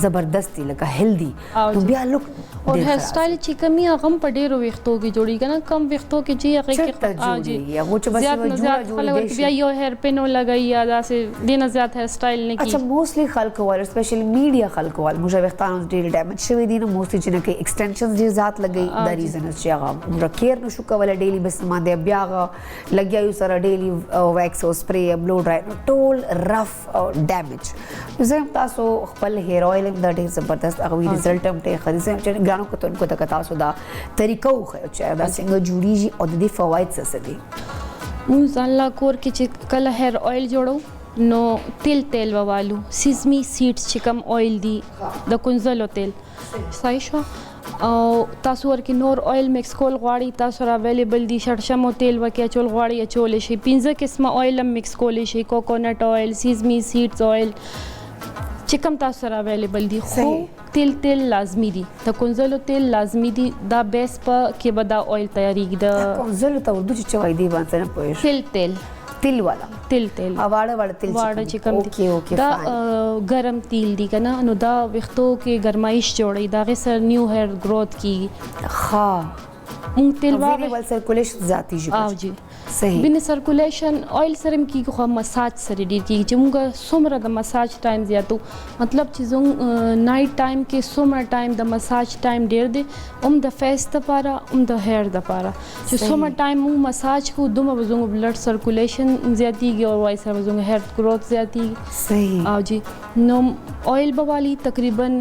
زبردستی لکه هیلدی نو بیا لک और हेयर स्टाइल چې کمی غم په ډیرو وختو کې جوړی کنه کم وختو کې چې هغه چرته کې हाँ जी جوړي هغه چې بس زیات نه زیات خلک ورته بیا یو هیر پن لګای یا داسې دینه زیات هیر سټایل نه اچھا کی موستلی خلک وال سپیشل میډیا خلک وال موږ وختان ډیر ډیمیج شوی دي نو موستلی چې نه کې ایکسټنشنز ډیر ذات لګي دا ریزن چې هغه موږ کیر نشو کولای ډیلی بس مانده بیا هغه لګیایو سره ډیلی ویکس او سپری بلو ډرای ټول رف او ډیمیج زه تاسو خپل هیر اویل دا ډیر زبردست هغه ریزلټ هم ته خريسه چې ګانو کو ته تاسو دا طریقو خو چې دا څنګه جوړیږي او د دې فواید څه دي مون ځان لا کور کې چې کله هیر اویل جوړو نو تیل ووالو سیزمی سیډز چې کم اویل دي د کنزلو تیل صحیح شو او تاسو ورکې نور اویل مکس کول غواړي تاسو را اویلیبل دي شړشمو تیل وکیا چول غواړي چول شي 15 قسمه اویل هم مکس کول شي کوکونټ اویل سیزمی سیډز اویل چې کم تاسو را اویلیبل دي خو تیل لازمی دي د کنزلو تیل لازمی دي دا بیس په کې به دا اویل تیاریږي د کنزلو ته اردو چې چوي دی باندې نه پوهیږي تیل والا تیل واړه تیل چې کم دي اوکے دا ګرم تیل دي کنه نو دا وختو کې ګرمایش جوړي دا غي سر نیو هیر گروث کی ها مونږ تیل ویریبل سرکولیشن ذاتی جی او جی صحیح بین سرکولیشن اویل سره کیږي خو مساج سره ډیر کیږي چې موږ څومره د مساج ټایم زیاتو مطلب چې زموږ نایټ ټایم کې څومره ټایم د مساج ټایم ډیر دی د فیس لپاره د هیر لپاره چې څومره ټایم موږ مساج کو دومره زموږ بلډ سرکولیشن زیاتیږي او وای سره زموږ هیر گروث زیاتیږي صحیح او جی نو اویل بوالی تقریبا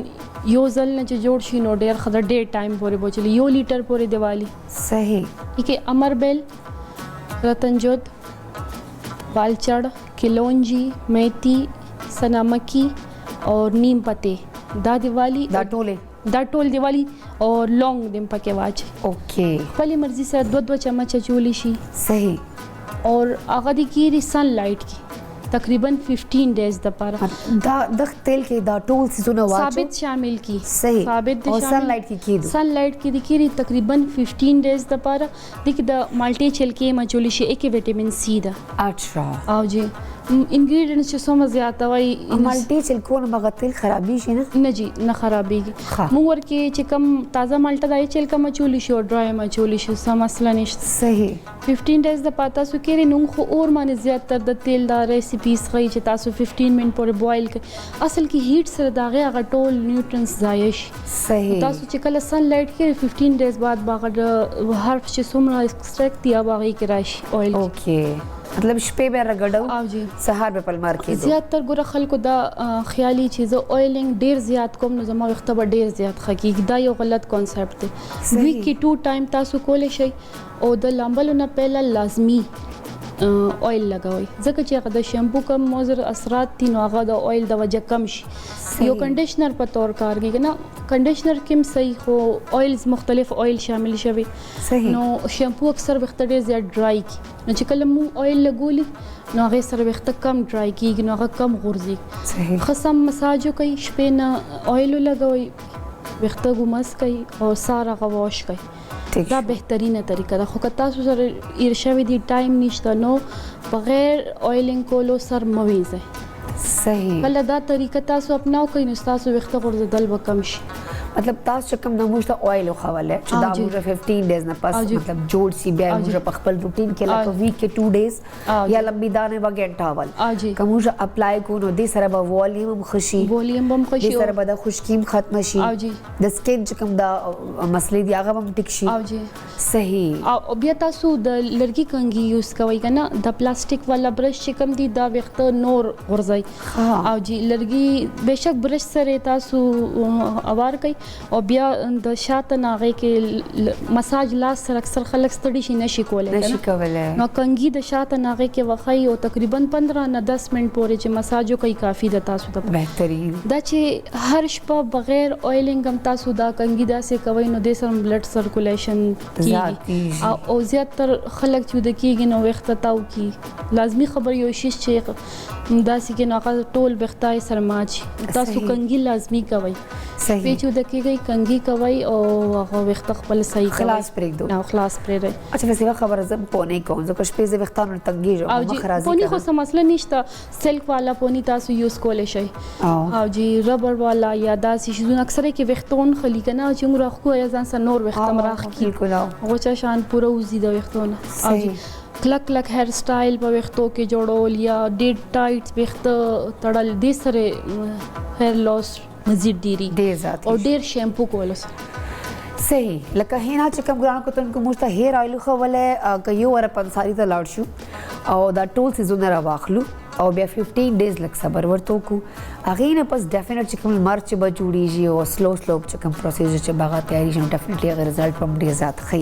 یو ځل نه چې جوړ شي نو ډیر خدای ډیر ټایم پورې بوچلی یو لیټر پورې دیوالی صحیح کې امربیل रतनजोत बालचड़ किलौंजी मेथी सनामकी और नीम पत्ते दा दिवाली دا ټول दिवाली और लौंग दम पके वाच اوکے خپل مرضی سره دو چمچ چولی شي صحیح और هغه د کیری سن لایټ کی تقریبا 15 ډیز د پاره دا د تیل کې دا ټول سيزونه واچو ثابت شامل کی صحیح ثابت او سن لایټ کې کیدو سن لایټ کې د کیری تقریبا 15 ډیز د پاره د مالټي چل کې مچولی شي کې وټامین سی ده اچھا او جی انګریډینټس چې څومره زیاته وای مالټي چلکون مغه تیل خرابې شي نه نه جی نه خرابېږي موږ ورکې چې کم تازه مالټه دای چل کم چولی شو ډرای ما چولی شو سم مسله نشته صحیح 15 ډیز د پاتا سو کېری نو خو اور باندې زیات تر د تیل دا ریسیپیز خي چې تاسو 15 منټ پورې بوایل کړئ اصل کې هیټ سره داغه هغه ټول نیوټرنس ضایع شي صحیح تاسو چې کله سن لایټ کې 15 ډیز بعد باغ هر چې څومره ایکستریکټ دی باغ کې راشي اویل اوکے مطلب شپې به رګړو او جی سهار به پلمار کېدو زیات تر ګره خلکو دا خیالي چیزو اویلینګ ډیر زیات کوم نو زما وخت به ډیر زیات خکېږي دا یو غلط کانسپټ دی ویک کې 2 ټایم تاسو کولای شئ او د لامبلو نه پهله لازمی اویل لګوي ځکه چې هغه د شیمپو کم مضر اثرات دي نو هغه د اویل د وجه کم شي یو کنډیشنر په تور کار کوي نه کنډیشنر کې صحیح خو اویلز مختلف اویل شامل شوی صحیح نو شیمپو اکثر وخت ډیر زیات ډرای کی نو چې کله مو اویل لګولي نو هغه سره وخت کم ډرای کیږي نو هغه کم غورځي صحیح خصم مساج کوي شپې نه اویل لګوي وخت ګمس کوي او سارا غواش کوي دا بهترینه طریقه ده خو که تاسو سره ایرشوي دی ټایم نشته نو بغیر اویلینګ کولو سر مویزه صحیح کله دا طریقه تاسو اپناو کئ نو تاسو وخت غورځدل به کم شي मतलब تاسو کوم نموش ته اویل خوله چې دا موږ 15 ډیز نه پس مطلب جوړ سی بیا موږ په خپل روټین کې لکه ویک کې 2 ډیز یا لمبي دانه وګنټا ول کوم موږ اپلای کو نو د سره به والیم خشي د سره به د خشکیم ختم شي د سکین چې کوم دا مسلې دی هغه هم ټیک شي صحیح او بیا تاسو د لرګي کنګي یوز کوئ کنه د پلاستیک والا برش چې کوم دی دا وخت نور غورځي او جی لرګي بهشک برش سره تاسو اوار کوي او بیا د شاته ناغه کې مساج لاس سره اکثر خلک ستړي شي نشي کولای نو کنګي د شاته ناغه کې وخی او تقریبا 15 نه 10 منټ پورې چې مساج کوي کافی د تاسو ته بهترین دا چې هر شپه بغیر اویلینګ هم تاسو دا کنګي داسې کوي نو د سره بلډ سرکولیشن کیږي او زیاتره خلک چې د کیږي نو وخت تاو کی لازمی خبر یو شی چې داسې کې نو هغه ټول بختای سرماج تاسو کنګي لازمی کوي صحیح پیچو د کیږي کنګي کوي او هغه وخت خپل صحیح کوي خلاص پرې دو نو خلاص پرې اچھا وسیله خبر زم پونه کوم ځکه شپې زه وختانو تنګي جو مخرازي پونی خو څه مسله نشته سلک والا پونی تاسو یوز کولای شئ او جی ربر والا یا داسې شیزونه اکثره کې وختون خلی کنه چې موږ راخو یا ځان سره نور وختم راخ کی هغه چا شان پوره وزي د وختونه او جی کلک کلک هیر سټایل په وختو کې جوړول یا ډیډ ټایټ وخت تړل دي سره هیر لاس مزید ډیری او ډیر شیمپو کول صحیح لکه هینا چې کوم ګران کوتن کو مشته هیر آیل خو ولې ک یو ور پنساری ته لاړ شو او دا ټول سيزونه را واخلو او بیا 15 ډیز لک صبر ورته کو اغه نه پس ډیفینټ چې کوم مرچ به جوړیږي او سلو چې کوم پروسیجر چې باغه تیاری شنو ډیفینټلی اغه رزلټ هم ډیر زیات خي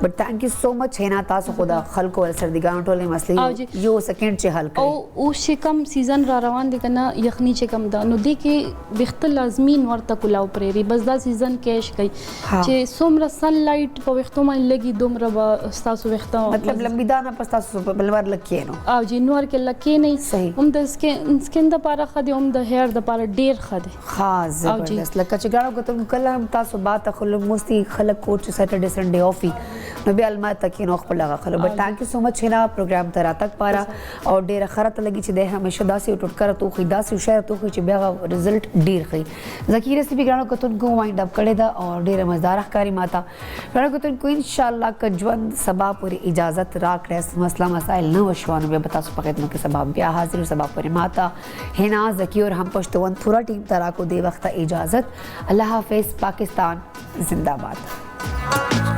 بٹ ثانک یو سو مچ هینا تاسو خدا خلکو ور سر دیګان ټولې مسلې یو سکند چې حل کړي او چې کوم سیزن را روان دي کنه یخنی چې کوم دا نو دي کې وخت لازمي ورته کولاو پرېری بس دا سیزن کېش کوي چې څومره سن لایټ په وختو باندې لګي دومره تاسو وخت مطلب لمبي دانه پس تاسو بلور لکې نو او جنور کې لکې نه هم د سکین د لپاره خدي هم د هیر د لپاره ډیر خدي خاص زبردست لکه چې ګاړو کوم کله هم تاسو بات خلک مستی خلک کوچ ساترډے سنډے افي نو بیا الماته کې نو خپل هغه خلک بٹ ثانک یو سو مچ هنا پروګرام تر تک پارا او ډیر خرته لګي چې د همیشه داسې ټوټ کړه تو خې داسې شهر تو چې بیا رزلټ ډیر خي ذکی ریسپی ګاړو کوم کو وایند اپ کړي دا او ډیر مزدار ښکاری ماتا ګاړو کوم کو ان شاء الله ک ژوند سبا پوری اجازه راکړه مسله مسائل نو وشوانو بیا تاسو په خدمت کې سبا بیا حاضر سبا پوری ماتا هنا ذکی اور हम पश्तून पूरा टीम तरह को दे वक्त इजाजत अल्लाह हाफिज पाकिस्तान जिंदाबाद